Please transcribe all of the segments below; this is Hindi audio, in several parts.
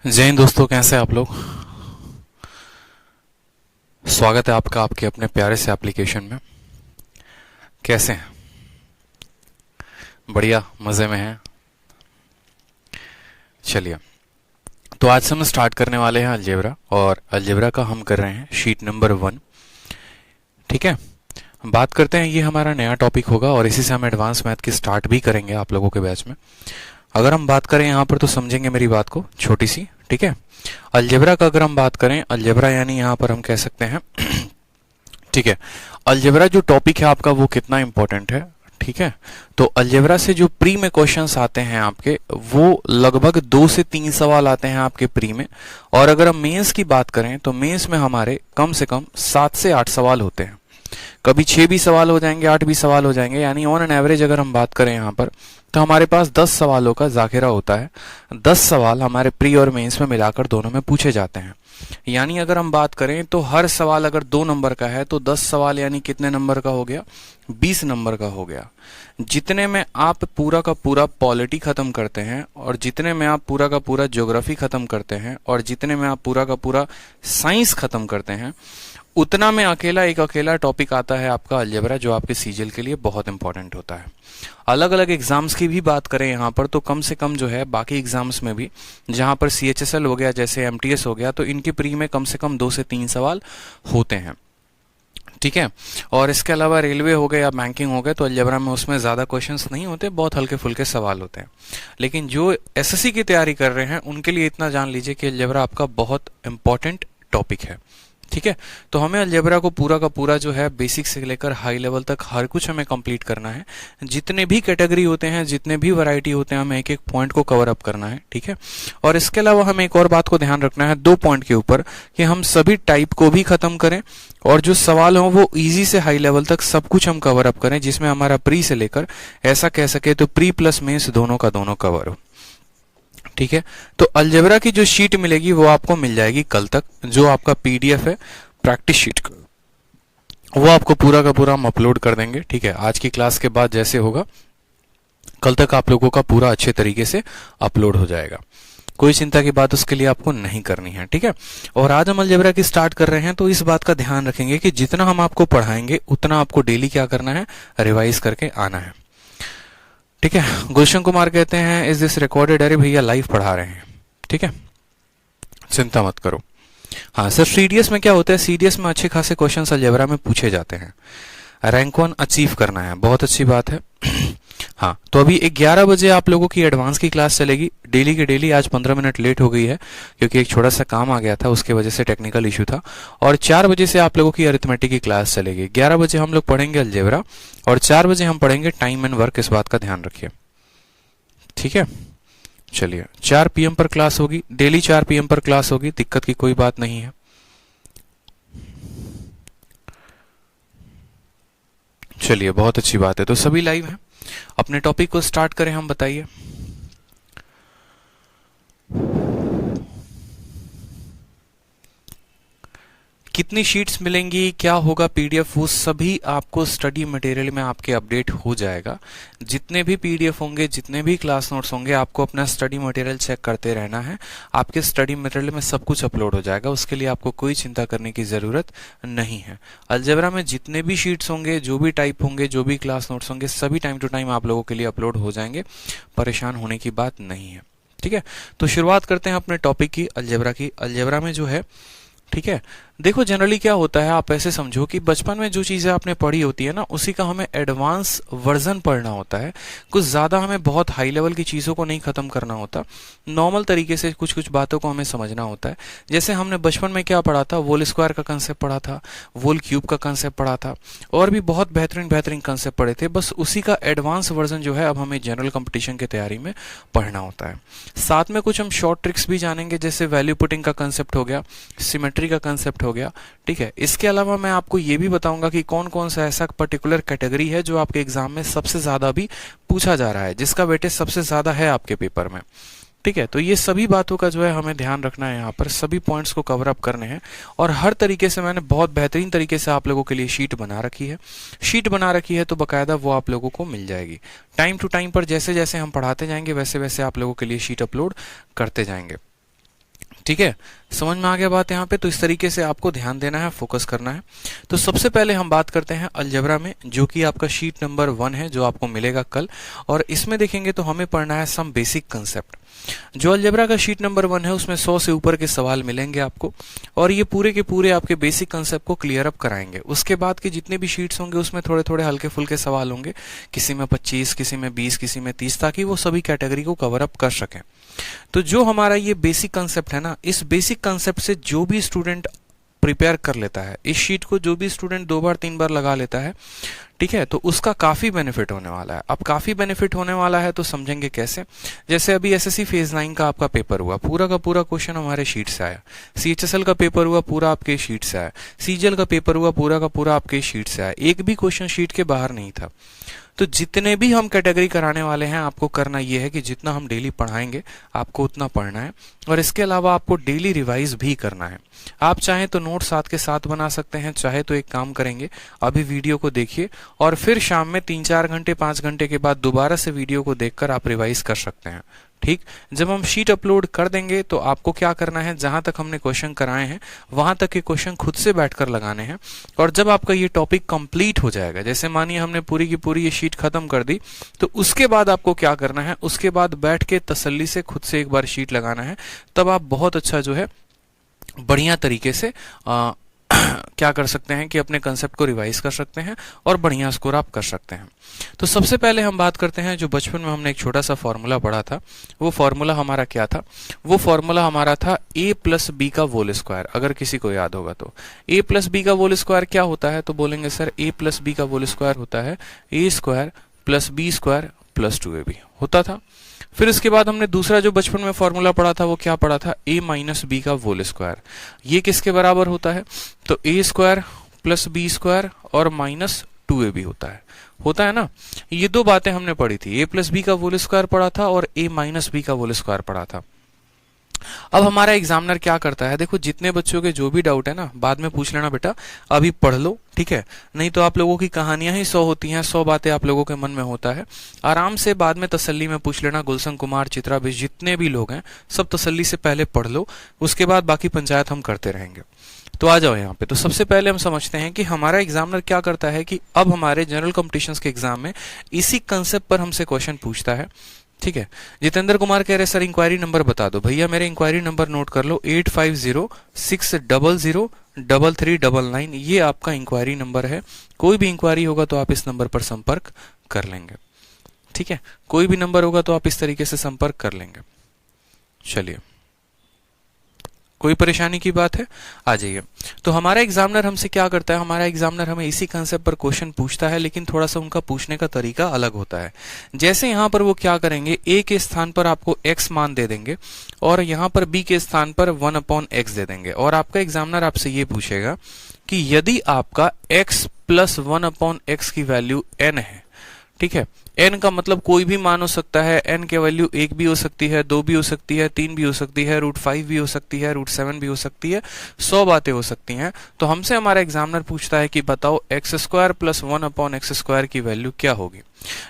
जय हिंद दोस्तों, कैसे हैं आप लोग। स्वागत है आपका आपके अपने प्यारे से एप्लीकेशन में। कैसे हैं? बढ़िया, मज़े में हैं। चलिए, तो आज से हम स्टार्ट करने वाले हैं अलजेब्रा, और अलजेब्रा का हम कर रहे हैं शीट नंबर 1। ठीक है, बात करते हैं, ये हमारा नया टॉपिक होगा और इसी से हम एडवांस मैथ की स्टार्ट भी करेंगे आप लोगों के बैच में। अगर हम बात करें यहाँ पर तो समझेंगे मेरी बात को छोटी सी। ठीक है, अलजेब्रा का अगर हम बात करें, अलजेब्रा यानी यहाँ पर हम कह सकते हैं ठीक है, अलजेब्रा जो टॉपिक है आपका वो कितना इंपॉर्टेंट है। ठीक है, तो अलजेब्रा से जो प्री में क्वेश्चंस आते हैं आपके, वो लगभग 2 से 3 सवाल आते हैं आपके प्री में। और अगर हम मेंस की बात करें तो मेंस में हमारे कम से कम 7 से 8 सवाल होते हैं। कभी 6 भी सवाल हो जाएंगे, 8 भी सवाल हो जाएंगे, यानी ऑन एन एवरेज अगर हम बात करें यहाँ पर तो हमारे पास 10 सवालों का जाखिरा होता है। 10 सवाल हमारे प्री और मेंस में मिलाकर दोनों में पूछे जाते हैं। यानी अगर हम बात करें तो हर सवाल अगर 2 नंबर का है तो 10 सवाल यानी कितने नंबर का हो गया? 20 नंबर का हो गया। जितने में आप पूरा का पूरा पॉलिटी खत्म करते हैं, और जितने में आप पूरा का पूरा ज्योग्राफी खत्म करते हैं, और जितने में आप पूरा का पूरा साइंस खत्म करते हैं, उतना में एक अकेला टॉपिक आता है आपका अलजेब्रा, जो आपके सीजीएल के लिए बहुत इंपॉर्टेंट होता है। अलग अलग एग्जाम्स की भी बात करें यहाँ पर तो कम से कम जो है बाकी एग्जाम्स में भी, जहां पर सीएचएसएल हो गया, जैसे एमटीएस हो गया, तो इनके प्री में कम से कम 2 से 3 सवाल होते हैं। ठीक है, और इसके अलावा रेलवे हो गए या बैंकिंग हो गए तो अलजेब्रा में उसमें ज्यादा क्वेश्चंस नहीं होते, बहुत हल्के फुल्के सवाल होते हैं। लेकिन जो एसएससी की तैयारी कर रहे हैं उनके लिए इतना जान लीजिए कि अलजेब्रा आपका बहुत इंपॉर्टेंट टॉपिक है। ठीक है, तो हमें अलजेब्रा को पूरा का पूरा जो है बेसिक से लेकर हाई लेवल तक हर कुछ हमें कंप्लीट करना है। जितने भी कैटेगरी होते हैं, जितने भी वैरायटी होते हैं, हमें एक एक पॉइंट को कवर अप करना है। ठीक है, और इसके अलावा हमें एक और बात को ध्यान रखना है 2 पॉइंट के ऊपर, कि हम सभी टाइप को भी खत्म करें और जो सवाल हो वो इजी से हाई लेवल तक सब कुछ हम कवर अप करें, जिसमें हमारा प्री से लेकर ऐसा कह सके तो प्री प्लस मेंस दोनों का दोनों कवर हो। ठीक है, तो अलजेब्रा की जो शीट मिलेगी वो आपको मिल जाएगी कल तक, जो आपका पीडीएफ है प्रैक्टिस शीट का, वो आपको पूरा का पूरा हम अपलोड कर देंगे। ठीक है, आज की क्लास के बाद जैसे होगा कल तक आप लोगों का पूरा अच्छे तरीके से अपलोड हो जाएगा। कोई चिंता की बात उसके लिए आपको नहीं करनी है। ठीक है, और आज हम अलजेब्रा की स्टार्ट कर रहे हैं तो इस बात का ध्यान रखेंगे कि जितना हम आपको पढ़ाएंगे उतना आपको डेली क्या करना है? रिवाइज करके आना है। ठीक है, गुलशन कुमार कहते हैं इज दिस रिकॉर्डेड? अरे भैया लाइव पढ़ा रहे हैं। ठीक है, चिंता मत करो। हाँ सर, सीडीएस में क्या होता है? सीडीएस में अच्छे खासे क्वेश्चन अलजेब्रा में पूछे जाते हैं। रैंक 1 अचीव करना है, बहुत अच्छी बात है। हाँ, तो अभी 11 बजे आप लोगों की एडवांस की क्लास चलेगी डेली की डेली। आज 15 मिनट लेट हो गई है क्योंकि एक छोटा सा काम आ गया था, उसके वजह से टेक्निकल इशू था। और 4 बजे से आप लोगों की अरिथमेटिक की क्लास चलेगी। 11 बजे हम लोग पढ़ेंगे अलजेब्रा और 4 बजे हम पढ़ेंगे टाइम एंड वर्क। इस बात का ध्यान रखिए। ठीक है, चलिए 4 पीएम पर क्लास होगी, डेली 4 पीएम पर क्लास होगी, दिक्कत की कोई बात नहीं है। चलिए, बहुत अच्छी बात है, तो सभी लाइव हैं। अपने टॉपिक को स्टार्ट करें हम, बताइए। कितनी शीट्स मिलेंगी, क्या होगा पीडीएफ, वो सभी आपको स्टडी मटेरियल में आपके अपडेट हो जाएगा। जितने भी पीडीएफ होंगे, जितने भी क्लास नोट्स होंगे, आपको अपना स्टडी मटेरियल चेक करते रहना है। आपके स्टडी मटेरियल में सब कुछ अपलोड हो जाएगा, उसके लिए आपको कोई चिंता करने की जरूरत नहीं है। अलजेब्रा में जितने भी शीट्स होंगे, जो भी टाइप होंगे, जो भी क्लास नोट्स होंगे, सभी टाइम टू टाइम आप लोगों के लिए अपलोड हो जाएंगे। परेशान होने की बात नहीं है। ठीक है, तो शुरुआत करते हैं अपने टॉपिक की, अलजेब्रा की। अलजेब्रा में जो है, ठीक है, देखो जनरली क्या होता है, आप ऐसे समझो कि बचपन में जो चीजें आपने पढ़ी होती है ना, उसी का हमें एडवांस वर्जन पढ़ना होता है। कुछ ज्यादा हमें बहुत हाई लेवल की चीजों को नहीं खत्म करना होता, नॉर्मल तरीके से कुछ कुछ बातों को हमें समझना होता है। जैसे हमने बचपन में क्या पढ़ा था? वोल स्क्वायर का कंसेप्ट पढ़ा था, वोल क्यूब का कंसेप्ट पढ़ा था, और भी बहुत बेहतरीन बेहतरीन कंसेप्ट पढ़े थे। बस उसी का एडवांस वर्जन जो है अब हमें जनरल कंपटीशन की तैयारी में पढ़ना होता है। साथ में कुछ हम शॉर्ट ट्रिक्स भी जानेंगे, जैसे वैल्यू पुटिंग का कंसेप्ट हो गया, सिमेट्री का कंसेप्ट हो गया। ठीक है, इसके अलावा मैं आपको ये भी बताऊंगा कि कौन कौन सा ऐसा पर्टिकुलर कैटेगरी है जो आपके एग्जाम में सबसे ज्यादा भी पूछा जा रहा है, जिसका वेटेज सबसे ज्यादा है आपके पेपर में। ठीक है, तो ये सभी बातों का जो है हमें ध्यान रखना है, यहाँ पर सभी पॉइंट्स को कवर अप करने हैं। और हर तरीके से मैंने बहुत बेहतरीन तरीके से आप लोगों के लिए शीट बना रखी है। शीट बना रखी है तो बकायदा वो आप लोगों को मिल जाएगी। टाइम टू टाइम पर जैसे जैसे हम पढ़ाते जाएंगे वैसे वैसे आप लोगों के लिए शीट अपलोड करते जाएंगे। ठीक है, समझ में आ गया बात यहाँ पे। तो इस तरीके से आपको ध्यान देना है, फोकस करना है। तो सबसे पहले हम बात करते हैं अलजेब्रा में, जो कि आपका शीट नंबर 1 है, जो आपको मिलेगा कल। और इसमें देखेंगे तो हमें पढ़ना है सम बेसिक कंसेप्ट। जो अलजेब्रा का शीट नंबर 1 है उसमें 100 से ऊपर के सवाल मिलेंगे आपको, और ये पूरे के पूरे आपके बेसिक कंसेप्ट को क्लियर अप कराएंगे। उसके बाद के जितने भी शीट्स होंगे उसमें थोड़े थोड़े हल्के फुल्के सवाल होंगे, किसी में 25, किसी में 20, किसी में 30, ताकि वो सभी कैटेगरी को कवर अप कर सकें। तो जो हमारा ये बेसिक कंसेप्ट है ना, इस बेसिक कंसेप्ट से जो भी स्टूडेंट प्रिपेयर कर लेता है, इस शीट को जो भी स्टूडेंट 2 बार 3 बार लगा लेता है, ठीक है, तो उसका काफी बेनिफिट होने वाला है। अब काफी बेनिफिट होने वाला है तो समझेंगे कैसे। जैसे अभी एसएससी फेज 9 का आपका पेपर हुआ, पूरा का पूरा क्वेश्चन हमारे शीट से आया। सीएचएसएल का पेपर हुआ, पूरा आपके शीट से आया। सीजीएल का पेपर हुआ, पूरा का पूरा आपके शीट से आया। एक भी क्वेश्चन शीट के बाहर नहीं था। तो जितने भी हम कैटेगरी कराने वाले हैं, आपको करना यह है कि जितना हम डेली पढ़ाएंगे आपको उतना पढ़ना है, और इसके अलावा आपको डेली रिवाइज भी करना है। आप चाहें तो नोट साथ के साथ बना सकते हैं, चाहे तो एक काम करेंगे, अभी वीडियो को देखिए और फिर शाम में 3-4 घंटे 5 घंटे के बाद दोबारा से वीडियो को देखकर आप रिवाइज कर सकते हैं। ठीक, जब हम शीट अपलोड कर देंगे तो आपको क्या करना है, जहां तक हमने क्वेश्चन कराए हैं वहां तक के क्वेश्चन खुद से बैठकर लगाने हैं। और जब आपका ये टॉपिक कंप्लीट हो जाएगा, जैसे मानिए हमने पूरी की पूरी ये शीट खत्म कर दी, तो उसके बाद आपको क्या करना है, उसके बाद बैठ के तसल्ली से खुद से एक बार शीट लगाना है। तब आप बहुत अच्छा जो है बढ़िया तरीके से क्या कर सकते हैं कि अपने कंसेप्ट को रिवाइज कर सकते हैं और बढ़िया स्कोर आप कर सकते हैं। तो सबसे पहले हम बात करते हैं, जो बचपन में हमने एक छोटा सा फॉर्मूला पढ़ा था, वो फॉर्मूला हमारा क्या था। वो फॉर्मूला हमारा था a प्लस बी का होल स्क्वायर। अगर किसी को याद होगा तो a प्लस बी का होल स्क्वायर क्या होता है, तो बोलेंगे सर a प्लस बी का होल स्क्वायर होता है a square plus b square plus 2ab होता था। फिर इसके बाद हमने दूसरा जो बचपन में फॉर्मूला पढ़ा था वो क्या पढ़ा था, a माइनस बी का होल स्क्वायर। ये किसके बराबर होता है, तो a square plus b square और माइनस 2ab होता है ना। ये दो बातें हमने पढ़ी थी, a प्लस बी का होल स्क्वायर पढ़ा था और a माइनस बी का होल स्क्वायर पढ़ा था। अब हमारा एग्जामिनर क्या करता है, देखो जितने बच्चों के जो भी डाउट है ना, बाद में पूछ लेना बेटा, अभी पढ़ लो, ठीक है, नहीं तो आप लोगों की कहानियां ही 100 होती हैं, 100 बातें आप लोगों के मन में होता है। आराम से बाद में तसल्ली में पूछ लेना। गुलशन कुमार, चित्रा भी, जितने भी लोग हैं सब तसल्ली से पहले पढ़ लो, उसके बाद बाकी पंचायत हम करते रहेंगे। तो आ जाओ यहाँ पे। तो सबसे पहले हम समझते हैं कि हमारा एग्जामिनर क्या करता है कि अब हमारे जनरल कॉम्पिटिशन्स के एग्जाम में इसी कंसेप्ट पर हमसे क्वेश्चन पूछता है, ठीक है। जितेंद्र कुमार कह रहे सर इंक्वायरी नंबर बता दो। भैया मेरे इंक्वायरी नंबर नोट कर लो, 8506003399। ये आपका इंक्वायरी नंबर है। कोई भी इंक्वायरी होगा तो आप इस नंबर पर संपर्क कर लेंगे, ठीक है। कोई भी नंबर होगा तो आप इस तरीके से संपर्क कर लेंगे। चलिए, कोई परेशानी की बात है, आ जाइए। तो हमारा एग्जामिनर हमसे क्या करता है, हमारा एग्जामिनर हमें इसी कंसेप्ट पर क्वेश्चन पूछता है, लेकिन थोड़ा सा उनका पूछने का तरीका अलग होता है। जैसे यहाँ पर वो क्या करेंगे, a के स्थान पर आपको x मान दे देंगे और यहाँ पर b के स्थान पर 1/x दे देंगे, और आपका एग्जामिनर आपसे ये पूछेगा कि यदि आपका x प्लस 1/x की वैल्यू n है, ठीक है, n का मतलब कोई भी मान हो सकता है, n के वैल्यू 1 भी हो सकती है, 2 भी हो सकती है, 3 भी हो सकती है, √5 भी हो सकती है, √7 भी हो सकती है, 100 बातें हो सकती हैं। तो हमसे हमारा एग्जामिनर पूछता है कि बताओ x square plus 1/x square की वैल्यू क्या होगी।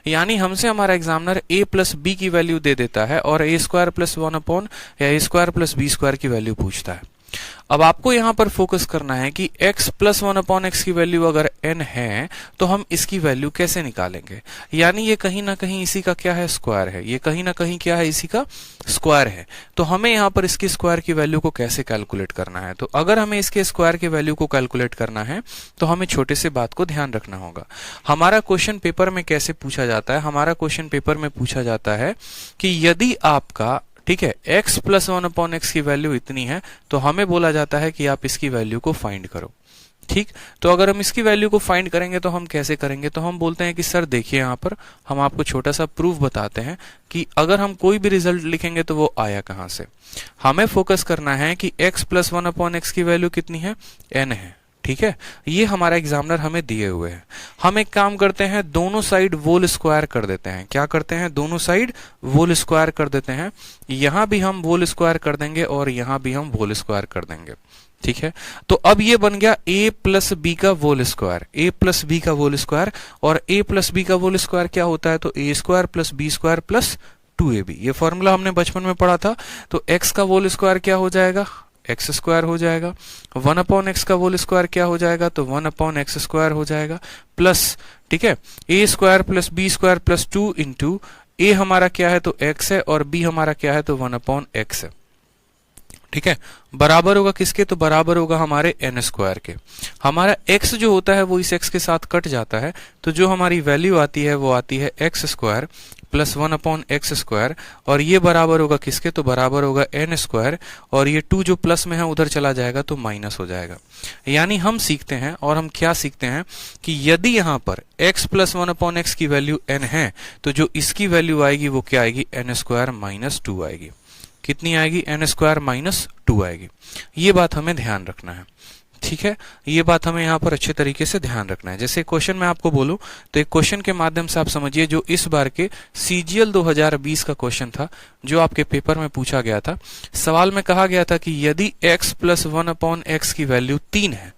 यानी हमसे हमारा एग्जामिनर a प्लस बी की वैल्यू दे देता है और a स्क्वायर प्लस 1 या a square plus b square की वैल्यू पूछता है। अब आपको यहां पर फोकस करना है कि x प्लस 1/x की वैल्यू अगर n है तो हम इसकी वैल्यू कैसे निकालेंगे। यानी ये कहीं ना कहीं इसी का क्या है, स्क्वायर है। ये कहीं ना कहीं क्या है, इसी का स्क्वायर है। तो हमें यहां पर इसकी स्क्वायर की वैल्यू को कैसे कैलकुलेट करना है। तो अगर हमें इसके स्क्वायर की वैल्यू को कैलकुलेट करना है तो हमें छोटे से बात को ध्यान रखना होगा। हमारा क्वेश्चन पेपर में कैसे पूछा जाता है, हमारा क्वेश्चन पेपर में पूछा जाता है कि यदि आपका, ठीक है, x प्लस 1/x की वैल्यू इतनी है तो हमें बोला जाता है कि आप इसकी वैल्यू को फाइंड करो, ठीक। तो अगर हम इसकी वैल्यू को फाइंड करेंगे तो हम कैसे करेंगे, तो हम बोलते हैं कि सर देखिए यहाँ पर हम आपको छोटा सा प्रूफ बताते हैं कि अगर हम कोई भी रिजल्ट लिखेंगे तो वो आया कहाँ से। हमें फोकस करना है कि x प्लस 1/x की वैल्यू कितनी है, n है, ठीक है। ये हमारा एग्जामिनर हमें दिए हुए हैं। हम एक काम करते हैं, दोनों साइड होल स्क्वायर कर देते हैं। क्या करते हैं, दोनों साइड होल स्क्वायर कर देते हैं। यहां भी हम होल स्क्वायर कर देंगे और यहां भी हम होल स्क्वायर कर देंगे, ठीक है। तो अब ये बन गया a प्लस बी का whole square, a plus b का होल स्क्वायर। और a प्लस बी का होल स्क्वायर क्या होता है, तो a square plus b square plus 2ab। ये फॉर्मूला हमने बचपन में पढ़ा था। तो x का होल स्क्वायर क्या हो जाएगा, एक्स स्क्वायर हो जाएगा। 1/x का होल स्क्वायर क्या हो जाएगा, तो 1/x स्क्वायर हो जाएगा। प्लस, ठीक है, a square plus b square plus 2 into a हमारा क्या है तो x है और b हमारा क्या है तो 1/x है। ठीक है, बराबर होगा किसके, तो बराबर होगा हमारे n स्क्वायर के। हमारा x जो होता है वो इस x के साथ कट जाता है, तो जो हमारी वैल्यू आती है वो आती है x square plus 1/x square, और ये बराबर होगा किसके, तो बराबर होगा n स्क्वायर, और ये 2 जो प्लस में है उधर चला जाएगा तो माइनस हो जाएगा। यानी हम सीखते हैं, और हम क्या सीखते हैं कि यदि यहाँ पर x प्लस 1/x की वैल्यू n है, तो जो इसकी वैल्यू आएगी वो क्या आएगी, n स्क्वायर माइनस 2 आएगी। कितनी आएगी, n स्क्वायर माइनस 2 आएगी। ये बात हमें ध्यान रखना है। ठीक है, ये बात हमें यहाँ पर अच्छे तरीके से ध्यान रखना है। जैसे क्वेश्चन मैं आपको बोलूं तो एक क्वेश्चन के माध्यम से आप समझिए, जो इस बार के CGL 2020 का क्वेश्चन था, जो आपके पेपर में पूछा गया था। सवाल में कहा गया था कि यदि x प्लस 1/x की वैल्यू 3 है,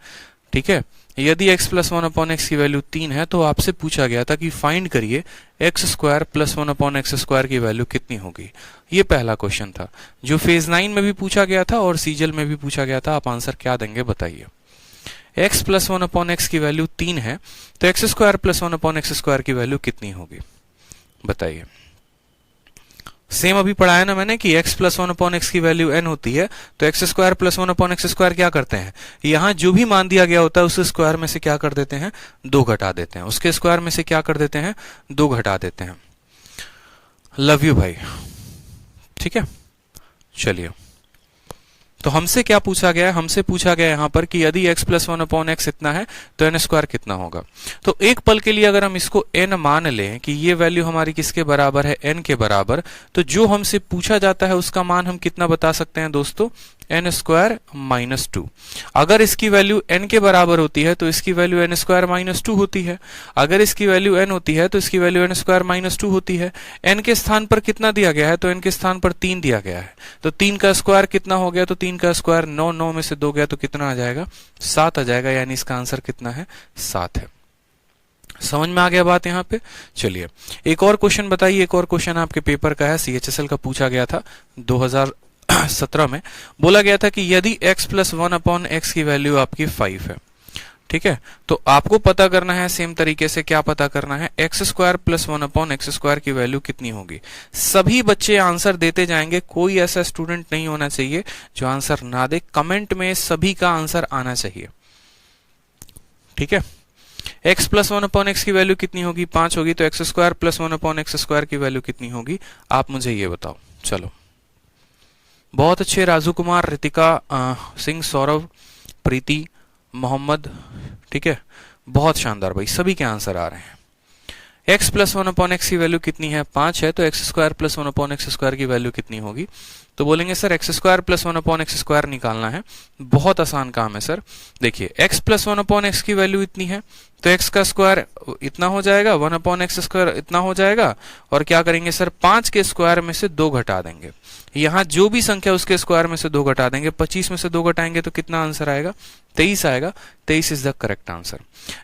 ठीक है, यदि x प्लस 1/x की वैल्यू 3 है, तो आपसे पूछा गया था कि फाइंड करिए x square plus 1/x square की वैल्यू कितनी होगी। ये पहला क्वेश्चन था जो फेज 9 में भी पूछा गया था और सीजीएल में भी पूछा गया था। आप आंसर क्या देंगे बताइए। x प्लस 1/x की वैल्यू 3 है, तो x square plus 1/x square की वैल्यू कितनी होगी बताइए। सेम अभी पढ़ाया ना मैंने कि x प्लस 1/x की वैल्यू n होती है, तो x square plus 1/x square क्या करते हैं, यहां जो भी मान दिया गया होता है उस स्क्वायर में से क्या कर देते हैं, 2 घटा देते हैं। उसके स्क्वायर में से क्या कर देते हैं, 2 घटा देते हैं। लव यू भाई। ठीक है, चलिए, तो हमसे क्या पूछा गया है, हमसे पूछा गया यहां पर कि यदि x प्लस 1/x इतना है तो n स्क्वायर कितना होगा। तो एक पल के लिए अगर हम इसको n मान लें कि ये वैल्यू हमारी किसके बराबर है, n के बराबर, तो जो हमसे पूछा जाता है उसका मान हम कितना बता सकते हैं दोस्तों, n स्क्वायर माइनस 2। अगर इसकी वैल्यू n के बराबर होती है तो इसकी वैल्यू n स्क्वायर माइनस 2 होती है। अगर इसकी वैल्यू n होती है तो इसकी वैल्यू n स्क्वायर माइनस 2 होती है। n के स्थान पर कितना दिया गया है, तो n के स्थान पर 3 दिया गया है, तो 3 का स्क्वायर कितना हो गया, तो 3 का स्क्वायर 9, 9 में से 2 गया तो कितना आ जाएगा, 7 आ जाएगा। यानी इसका आंसर कितना है, 7 है। समझ में आ गया बात यहाँ पे। चलिए एक और क्वेश्चन बताइए। एक और क्वेश्चन आपके पेपर का है, CHSL का पूछा गया था 2017 में। बोला गया था कि यदि x प्लस 1/x की वैल्यू आपकी 5 है, ठीक है, तो आपको पता करना है सेम तरीके से, क्या पता करना है, x square plus 1/x square की वैल्यू कितनी होगी। सभी बच्चे आंसर देते जाएंगे, कोई ऐसा स्टूडेंट नहीं होना चाहिए जो आंसर ना दे। कमेंट में सभी का आंसर आना चाहिए। ठीक है, x प्लस 1/x की वैल्यू कितनी होगी, 5 होगी, तो x square plus 1/x square की वैल्यू कितनी होगी, आप मुझे ये बताओ। चलो, बहुत अच्छे, राजू कुमार, रितिका सिंह, सौरभ, प्रीति, मोहम्मद, ठीक है, बहुत शानदार भाई, सभी के आंसर आ रहे हैं। x प्लस 1/x की वैल्यू कितनी है, 5 है, तो x square plus 1/x square की वैल्यू कितनी होगी। तो बोलेंगे sir x square plus 1/x square निकालना है, बहुत आसान काम है सर। देखिए x प्लस 1/x की वैल्यू इतनी है, तो x का स्क्वायर इतना हो जाएगा, 1/x स्क्वायर इतना हो जाएगा, और क्या करेंगे सर, 5 के स्क्वायर में से 2 घटा देंगे। यहां जो भी संख्या उसके स्क्वायर में से 2 घटा देंगे, 25 में से 2 घटाएंगे तो कितना आंसर आएगा, 23 आएगा। 23 इज द करेक्ट आंसर।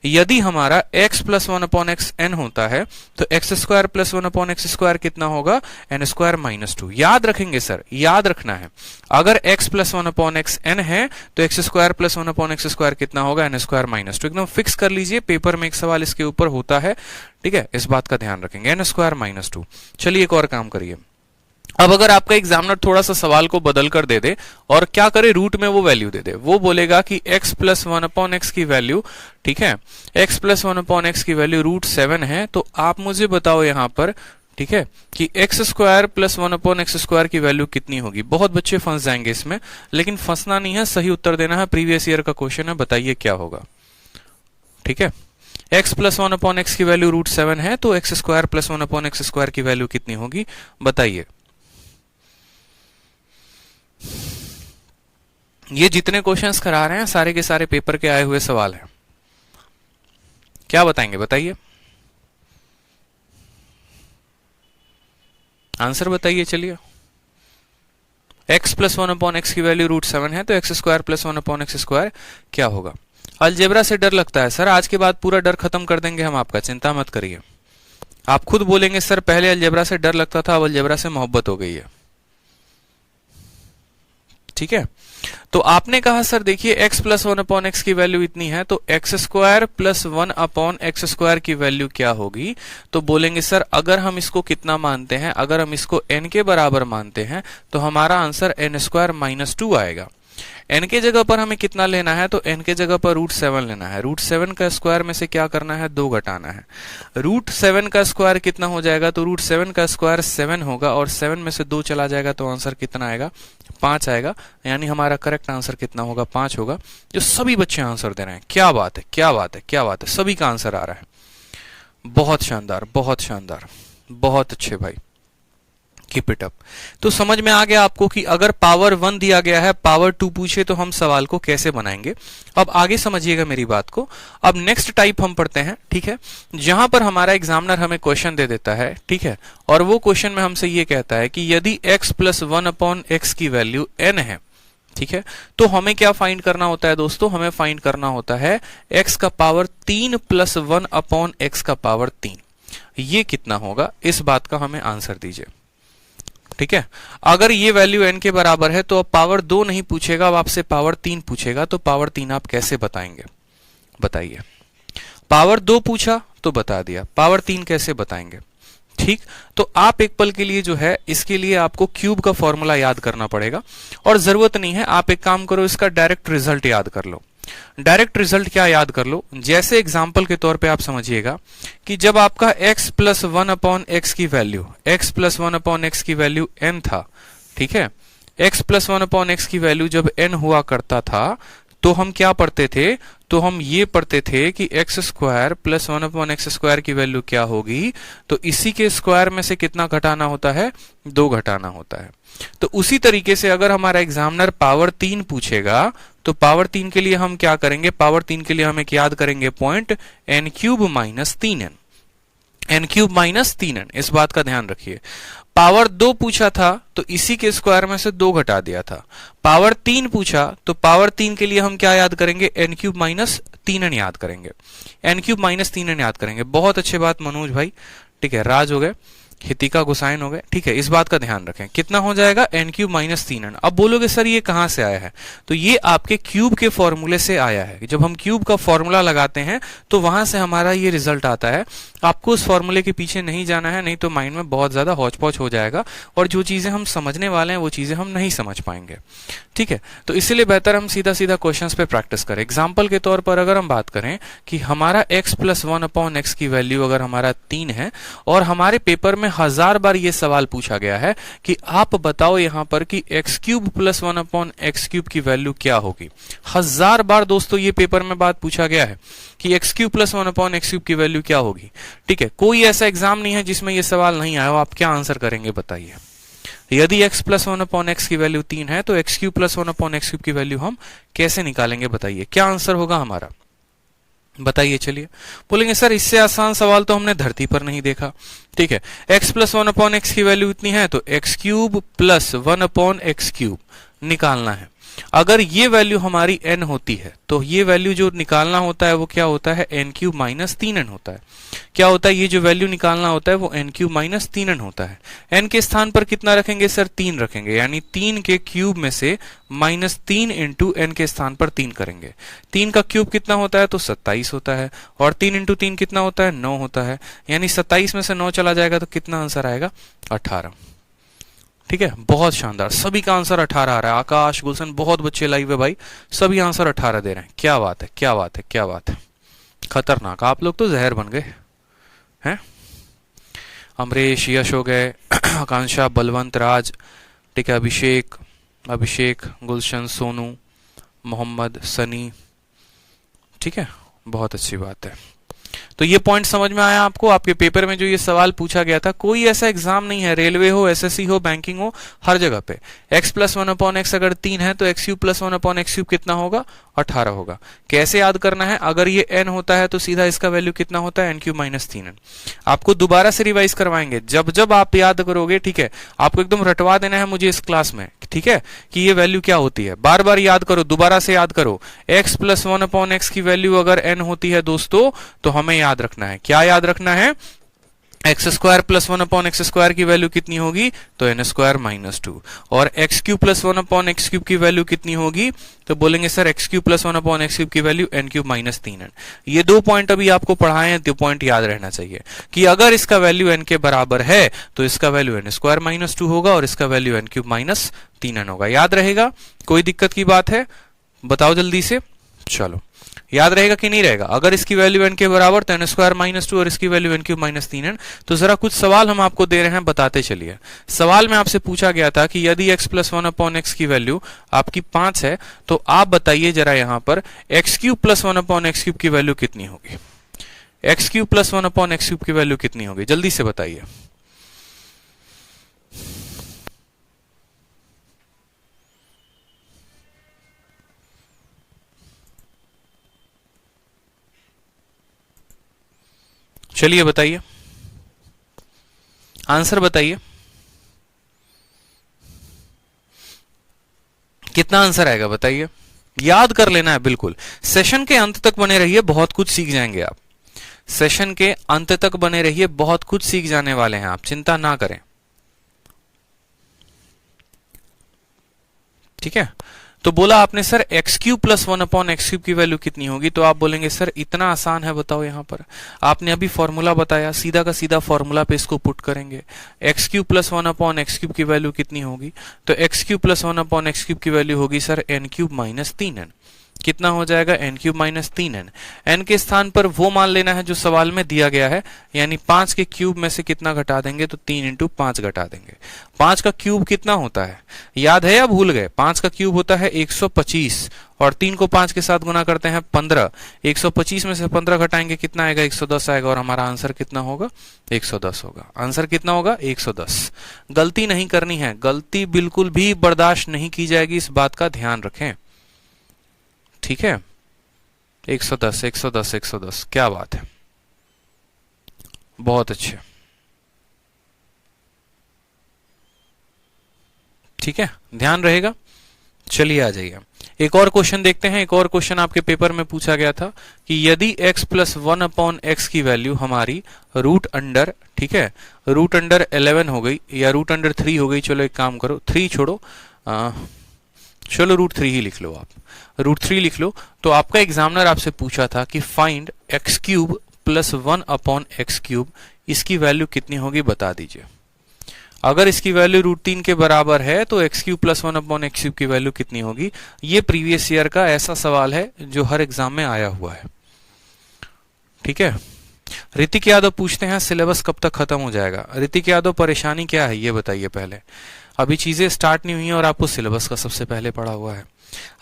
यदि हमारा x प्लस 1/x n होता है, तो x square plus 1/x square कितना होगा, n स्क्वायर माइनस 2। याद रखेंगे सर, याद रखना है, अगर x प्लस 1/x n है तो x square plus 1/x square कितना होगा, n स्क्वायर माइनस 2। एकदम फिक्स कर लीजिए, पेपर में एक सवाल इसके ऊपर होता है। ठीक है, इस बात का ध्यान रखेंगे, n स्क्वायर माइनस 2। चलिए एक और काम करिए। अब अगर आपका एग्जामिनर थोड़ा सा सवाल को बदल कर दे दे और क्या करे, रूट में वो वैल्यू दे दे, वो बोलेगा कि x प्लस 1/x की वैल्यू, ठीक है, x प्लस 1/x की वैल्यू √7 है, तो आप मुझे बताओ यहां पर, ठीक है, कि x square plus 1/x square की वैल्यू कितनी होगी। बहुत बच्चे फंस जाएंगे इसमें, लेकिन फंसना नहीं है, सही उत्तर देना है। प्रीवियस ईयर का क्वेश्चन है, बताइए क्या होगा। ठीक है, x प्लस 1/x की वैल्यू √7 है, तो x square plus 1/x square की वैल्यू कितनी होगी बताइए। ये जितने क्वेश्चंस करा रहे हैं सारे के सारे पेपर के आए हुए सवाल हैं, क्या बताएंगे बताइए, आंसर बताइए। चलिए, x प्लस 1/x की वैल्यू √7 है, तो x square plus 1/x square क्या होगा। अलजेब्रा से डर लगता है सर, आज के बाद पूरा डर खत्म कर देंगे हम आपका, चिंता मत करिए। आप खुद बोलेंगे सर पहले अलजेब्रा से डर लगता था, अब अलजेब्रा से मोहब्बत हो गई है। ठीक है, तो आपने कहा सर देखिए x प्लस 1 अपॉन एक्स की वैल्यू इतनी है, तो x square plus 1 upon x square की वैल्यू क्या होगी? तो बोलेंगे सर अगर हम इसको कितना मानते हैं, अगर हम इसको n के बराबर मानते हैं तो हमारा आंसर n स्क्वायर माइनस 2 आएगा। n के जगह पर हमें कितना लेना है? तो n के जगह पर √7 लेना है। √7 का स्क्वायर में से क्या करना है? 2 घटाना है। √7 का स्क्वायर कितना हो जाएगा? तो √7 का स्क्वायर 7 होगा और 7 में से 2 चला जाएगा तो आंसर कितना आएगा? 5 आएगा। यानी हमारा करेक्ट आंसर कितना होगा? 5 होगा। जो सभी बच्चे आंसर दे रहे हैं, क्या बात है, क्या बात है, क्या बात है, सभी का आंसर आ रहा है। बहुत शानदार, बहुत शानदार, बहुत अच्छे भाई, कीप इट अप। तो समझ में आ गया आपको कि अगर पावर 1 दिया गया है, पावर 2 पूछे तो हम सवाल को कैसे बनाएंगे। अब आगे समझिएगा मेरी बात को। अब नेक्स्ट टाइप हम पढ़ते हैं, ठीक है, जहां पर हमारा एग्जामिनर हमें क्वेश्चन दे देता है, ठीक है, और वो क्वेश्चन में हमसे ये कहता है कि यदि x प्लस 1 अपॉन एक्स की वैल्यू n है, ठीक है, तो हमें क्या फाइंड करना होता है दोस्तों? हमें फाइंड करना होता है x का पावर 3 प्लस 1 अपॉन एक्स का पावर 3। ये कितना होगा? इस बात का हमें आंसर दीजिए। ठीक है, अगर ये वैल्यू n के बराबर है तो अब पावर 2 नहीं पूछेगा, अब आपसे पावर 3 पूछेगा, तो पावर 3 आप कैसे बताएंगे? बताइए। पावर 2 पूछा तो बता दिया, पावर 3 कैसे बताएंगे? ठीक, तो आप एक पल के लिए जो है इसके लिए आपको क्यूब का फॉर्मूला याद करना पड़ेगा, और जरूरत नहीं है, आप एक काम करो, इसका डायरेक्ट रिजल्ट याद कर लो। डायरेक्ट रिजल्ट क्या याद कर लो? जैसे एग्जाम्पल के तौर पे आप समझिएगा कि जब आपका x प्लस 1 अपॉन एक्स की value, x plus 1 upon x की वैल्यू n था, ठीक है, x प्लस 1 अपॉन एक्स की वैल्यू जब n हुआ करता था तो हम क्या पढ़ते थे? तो हम ये पढ़ते थे कि x square plus 1 upon x square की वैल्यू क्या होगी? तो इसी के स्क्वायर में से कितना घटाना होता है? 2 घटाना होता है। तो उसी तरीके से अगर हमारा एग्जामिनर पावर 3 पूछेगा तो पावर 3 के लिए हम क्या करेंगे? पावर 3 के लिए हम एक याद करेंगे point n cube minus 3n, n cube minus 3n, इस बात का ध्यान रखिए। पावर 2 पूछा था तो इसी के स्क्वायर में से 2 घटा दिया था। पावर 3 पूछा तो पावर 3 के लिए हम क्या याद करेंगे? n क्यूब माइनस 3n याद करेंगे, n क्यूब माइनस 3n याद करेंगे। बहुत अच्छे बात मनोज भाई, ठीक है, राज हो गए, हितिका गुसाइन हो गए, ठीक है, इस बात का ध्यान रखें। कितना हो जाएगा? n cube minus 3n। अब बोलोगे सर ये कहां से आया है? तो ये आपके क्यूब के फॉर्मूले से आया है। जब हम क्यूब का फॉर्मूला लगाते हैं तो वहां से हमारा ये रिजल्ट आता है। आपको उस फॉर्मूले के पीछे नहीं जाना है, नहीं तो माइंड में बहुत ज्यादा हौच पौच हो जाएगा और जो चीजें हम समझने वाले हैं वो चीजें हम नहीं समझ पाएंगे। ठीक है, तो इसलिए बेहतर हम सीधा सीधा क्वेश्चंस पे प्रैक्टिस करें। एग्जाम्पल के तौर पर अगर हम बात करें कि हमारा x प्लस 1 अपॉन एक्स की वैल्यू अगर हमारा 3 है और हमारे पेपर में 1000 बार ये सवाल पूछा गया है कि आप बताओ यहां पर कि x cube plus 1 upon x cube की वैल्यू क्या होगी। 1000 बार दोस्तों ये पेपर में बात पूछा गया है कि x cube plus 1 upon x cube की वैल्यू क्या होगी। ठीक है, कोई ऐसा एग्जाम नहीं है जिसमें ये सवाल नहीं आया हो। आप क्या आंसर करेंगे बताइए? यदि x प्लस 1 अपॉन एक्स की वैल्यू 3 है तो x cube plus 1 upon x cube की वैल्यू हम कैसे निकालेंगे? बताइए क्या आंसर होगा हमारा, बताइए। चलिए, बोलेंगे सर इससे आसान सवाल तो हमने धरती पर नहीं देखा। ठीक है, x प्लस 1 अपॉन एक्स की वैल्यू इतनी है तो x cube plus 1 upon x cube निकालना है। अगर ये वैल्यू हमारी n होती है तो ये वैल्यू जो निकालना होता है वो क्या होता है? n क्यूब माइनस 3n होता है। क्या होता है? ये जो वैल्यू निकालना होता है वो n क्यूब माइनस 3n होता है। n के स्थान पर कितना रखेंगे सर? 3 रखेंगे, यानी 3 के क्यूब में से माइनस 3 इंटू n के स्थान पर 3 करेंगे। 3 का क्यूब कितना होता है? तो 27 होता है, और 3 इंटू 3 कितना होता है? 9 होता है, यानी 27 में से 9 चला जाएगा तो कितना आंसर आएगा? 18। ठीक है, बहुत शानदार, सभी का आंसर 18 आ रहा है। आकाश, गुलशन, बहुत बच्चे लाइव है भाई, सभी आंसर 18 दे रहे हैं। क्या बात है, क्या बात है, क्या बात है, खतरनाक। आप लोग तो जहर बन गए हैं। अमरीश, यश हो गए, आकांक्षा, बलवंत, राज, ठीक है, अभिषेक, गुलशन, सोनू, मोहम्मद, सनी, ठीक है, बहुत अच्छी बात है। तो ये पॉइंट समझ में आया आपको? आपके पेपर में जो ये सवाल पूछा गया था, कोई ऐसा एग्जाम नहीं है, रेलवे हो, एसएससी हो, बैंकिंग हो, हर जगह पे x प्लस 1 अपॉन एक्स अगर 3 है तो x cube plus 1 upon x cube कितना होगा? 18 होगा। कैसे याद करना है? अगर ये n होता है तो सीधा इसका वैल्यू कितना होता है? n cube minus 3n। आपको दोबारा से रिवाइज करवाएंगे, जब जब आप याद करोगे, ठीक है, आपको एकदम रटवा देना है मुझे इस क्लास में, ठीक है, कि ये वैल्यू क्या होती है। बार बार याद करो, दोबारा से याद करो। x प्लस 1 अपॉन एक्स की वैल्यू अगर n होती है दोस्तों तो हमें याद रखना है, क्या याद रखना है? X square plus 1 upon x square की वैल्यू कितनी होगी, तो एन स्क्वायर माइनस 2। और x cube plus 1 upon x cube की वैल्यू कितनी होगी, तो बोलेंगे sir x cube plus 1 upon x cube की value n cube minus 3n। ये दो पॉइंट अभी आपको पढ़ाए हैं, दो पॉइंट याद रहना चाहिए कि अगर इसका वैल्यू एन के बराबर है तो इसका वैल्यू एन स्क्वायर माइनस 2 होगा और इसका value n cube minus 3n होगा। याद रहेगा? कोई दिक्कत की बात है? बताओ जल्दी से। चलो, याद रहेगा कि नहीं रहेगा? अगर इसकी वैल्यू एन के बराबर तो एन स्क्वायर माइनस 2 और इसकी value n cube minus 3n। तो जरा कुछ सवाल हम आपको दे रहे हैं, बताते चलिए। सवाल में आपसे पूछा गया था कि यदि x प्लस 1 अपॉन एक्स की वैल्यू आपकी 5 है तो आप बताइए जरा यहां पर x cube plus 1 upon x cube की वैल्यू कितनी होगी। X cube plus 1 upon x cube की वैल्यू कितनी होगी, जल्दी से बताइए। चलिए बताइए, आंसर बताइए, कितना आंसर आएगा बताइए। याद कर लेना है बिल्कुल। सेशन के अंत तक बने रहिए, बहुत कुछ सीख जाएंगे आप। सेशन के अंत तक बने रहिए, बहुत कुछ सीख जाने वाले हैं आप, चिंता ना करें। ठीक है, तो बोला आपने sir x cube plus 1 upon x cube की वैल्यू कितनी होगी, तो आप बोलेंगे सर इतना आसान है, बताओ। यहां पर आपने अभी फॉर्मूला बताया, सीधा का सीधा फॉर्मूला पे इसको पुट करेंगे। X cube plus 1 upon x cube की वैल्यू कितनी होगी, तो x cube plus 1 upon x cube की वैल्यू होगी sir n cube minus 3n। कितना हो जाएगा, N cube minus 3n। N के स्थान पर वो मान लेना है जो सवाल में दिया गया है, यानी 5 के क्यूब में से कितना घटा देंगे, तो 3 इंटू 5 घटा देंगे। 5 का क्यूब कितना होता है, याद है या भूल गए? 5 का क्यूब होता है 125 और 3 को 5 के साथ गुना करते हैं 15। 125 में से 15 घटाएंगे कितना आएगा, 110 आएगा और हमारा आंसर कितना होगा, 110 होगा। आंसर कितना होगा, 110। गलती नहीं करनी है, गलती बिल्कुल भी बर्दाश्त नहीं की जाएगी, इस बात का ध्यान रखें। ठीक है, 110 110 110, क्या बात है, बहुत अच्छे। ठीक है, ध्यान रहेगा। चलिए आ जाइए, एक और क्वेश्चन देखते हैं। एक और क्वेश्चन आपके पेपर में पूछा गया था कि यदि x प्लस 1 अपॉन एक्स की वैल्यू हमारी रूट अंडर, ठीक है, रूट अंडर 11 हो गई या रूट अंडर 3 हो गई। चलो एक काम करो, 3 छोड़ो, चलो रूट 3 ही लिख लो, आप रूट 3 लिख लो। तो आपका एग्जामिनर आपसे पूछा था कि find x cube plus 1 upon x cube, इसकी वैल्यू कितनी होगी बता दीजिए। अगर इसकी वैल्यू रूट 3 के बराबर है तो x cube plus 1 upon x cube की वैल्यू कितनी होगी। ये प्रीवियस ईयर का ऐसा सवाल है जो हर एग्जाम में आया हुआ है। ठीक है, ऋतिक यादव पूछते हैं सिलेबस कब तक खत्म हो जाएगा। ऋतिक यादव, परेशानी क्या है ये बताइए पहले। अभी चीजें स्टार्ट नहीं हुई हैं और आपको सिलेबस का सबसे पहले पढ़ा हुआ है।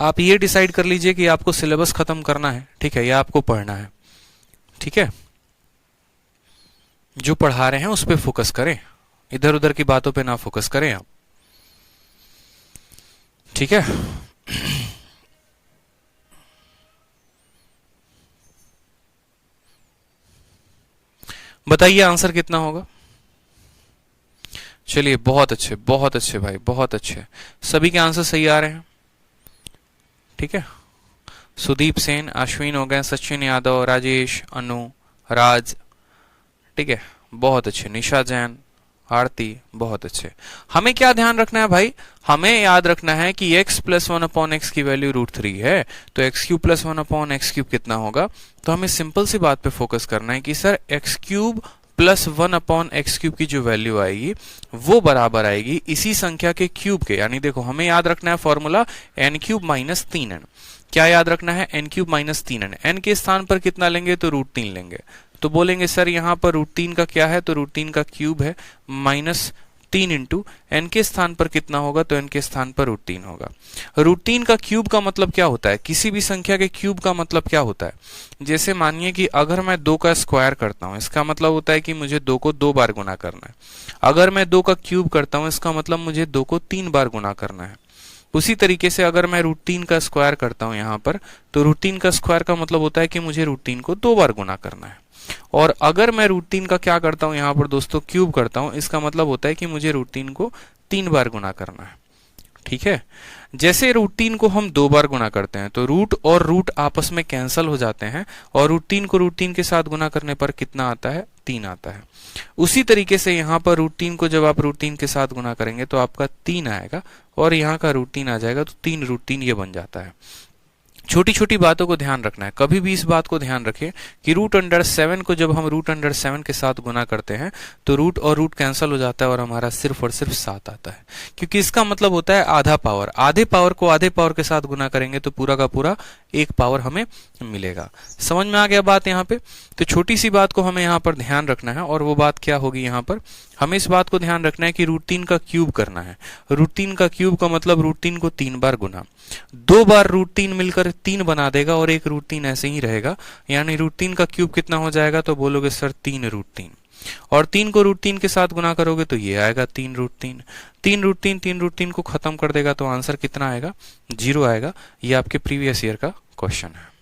आप ये डिसाइड कर लीजिए कि आपको सिलेबस खत्म करना है, ठीक है, या आपको पढ़ना है। ठीक है, जो पढ़ा रहे हैं उस पर फोकस करें, इधर उधर की बातों पे ना फोकस करें आप। ठीक है, बताइए आंसर कितना होगा। चलिए बहुत अच्छे, बहुत अच्छे भाई, बहुत अच्छे, सभी के आंसर सही आ रहे हैं। ठीक है, सुदीप सेन, अश्विन हो गए, सचिन यादव, राजेश, अनु, राज, ठीक है, बहुत अच्छे, निशा जैन, आरती, बहुत अच्छे। हमें क्या ध्यान रखना है भाई, हमें याद रखना है कि x प्लस 1 अपॉन एक्स की वैल्यू रूट 3 है, तो x cube plus 1 upon x cube कितना होगा। तो हमें सिंपल सी बात पे फोकस करना है कि sir x cube plus 1 upon x cube की जो वैल्यू आएगी वो बराबर आएगी इसी संख्या के क्यूब के, यानी देखो हमें याद रखना है formula N cube minus 3n। क्या याद रखना है, N cube minus 3n। N के स्थान पर कितना लेंगे, तो रूट 3 लेंगे। तो बोलेंगे सर यहाँ पर रूट 3 का क्या है, तो रूट 3 का क्यूब है माइनस 3 इंटू एन के स्थान पर कितना होगा, तो एन के स्थान पर रूट 3 होगा। रूट 3 का क्यूब का मतलब क्या होता है, किसी भी संख्या के क्यूब का मतलब क्या होता है। जैसे मानिए कि अगर मैं 2 का स्क्वायर करता हूं, इसका मतलब होता है कि मुझे 2 को 2 बार गुना करना है। अगर मैं 2 का क्यूब करता हूं, इसका मतलब मुझे 2 को 3 बार गुना करना है। उसी तरीके से अगर मैं रूट 3 का स्क्वायर करता हूं यहाँ पर, तो रूट 3 का स्क्वायर का मतलब होता है कि मुझे रूट 3 को 2 बार गुना करना है। और अगर मैं रूट 3 का क्या करता हूं यहाँ पर दोस्तों, क्यूब करता हूं, इसका मतलब होता है कि मुझे रूट 3 को 3 बार गुना करना है। ठीक है, जैसे रूट 3 को हम 2 बार गुना करते हैं तो रूट और रूट आपस में कैंसल हो जाते हैं और रूट 3 को रूट 3 के साथ गुना करने पर कितना आता है, 3 आता है। उसी तरीके से यहाँ पर √3 को जब आप √3 के साथ गुना करेंगे तो आपका 3 आएगा और यहाँ का √3 आ जाएगा, तो 3 √3 ये बन जाता है। छोटी छोटी बातों को ध्यान रखना है, कभी भी इस बात को ध्यान रखें कि √7 को जब हम √7 के साथ गुना करते हैं तो रूट और रूट कैंसिल हो जाता है और हमारा सिर्फ और सिर्फ 7 आता है, क्योंकि इसका मतलब होता है आधा पावर। आधे पावर को आधे पावर के साथ गुना करेंगे तो पूरा का पूरा 1 पावर हमें मिलेगा। समझ में आ गया बात यहाँ पे? तो छोटी सी बात को हमें यहाँ पर ध्यान रखना है, और वो बात क्या होगी यहाँ पर, हमें इस बात को ध्यान रखना है कि √3 का क्यूब करना है। √3 का क्यूब का मतलब √3 को 3 बार गुना, 2 बार √3 मिलकर 3 बना देगा और एक √3 ऐसे ही रहेगा, यानी √3 का क्यूब कितना हो जाएगा, तो बोलोगे सर 3 √3, और 3 को √3 के साथ गुना करोगे तो ये आएगा 3 √3। 3 √3 को खत्म कर देगा तो आंसर कितना आएगा, 0 आएगा। ये आपके प्रीवियस ईयर का क्वेश्चन है,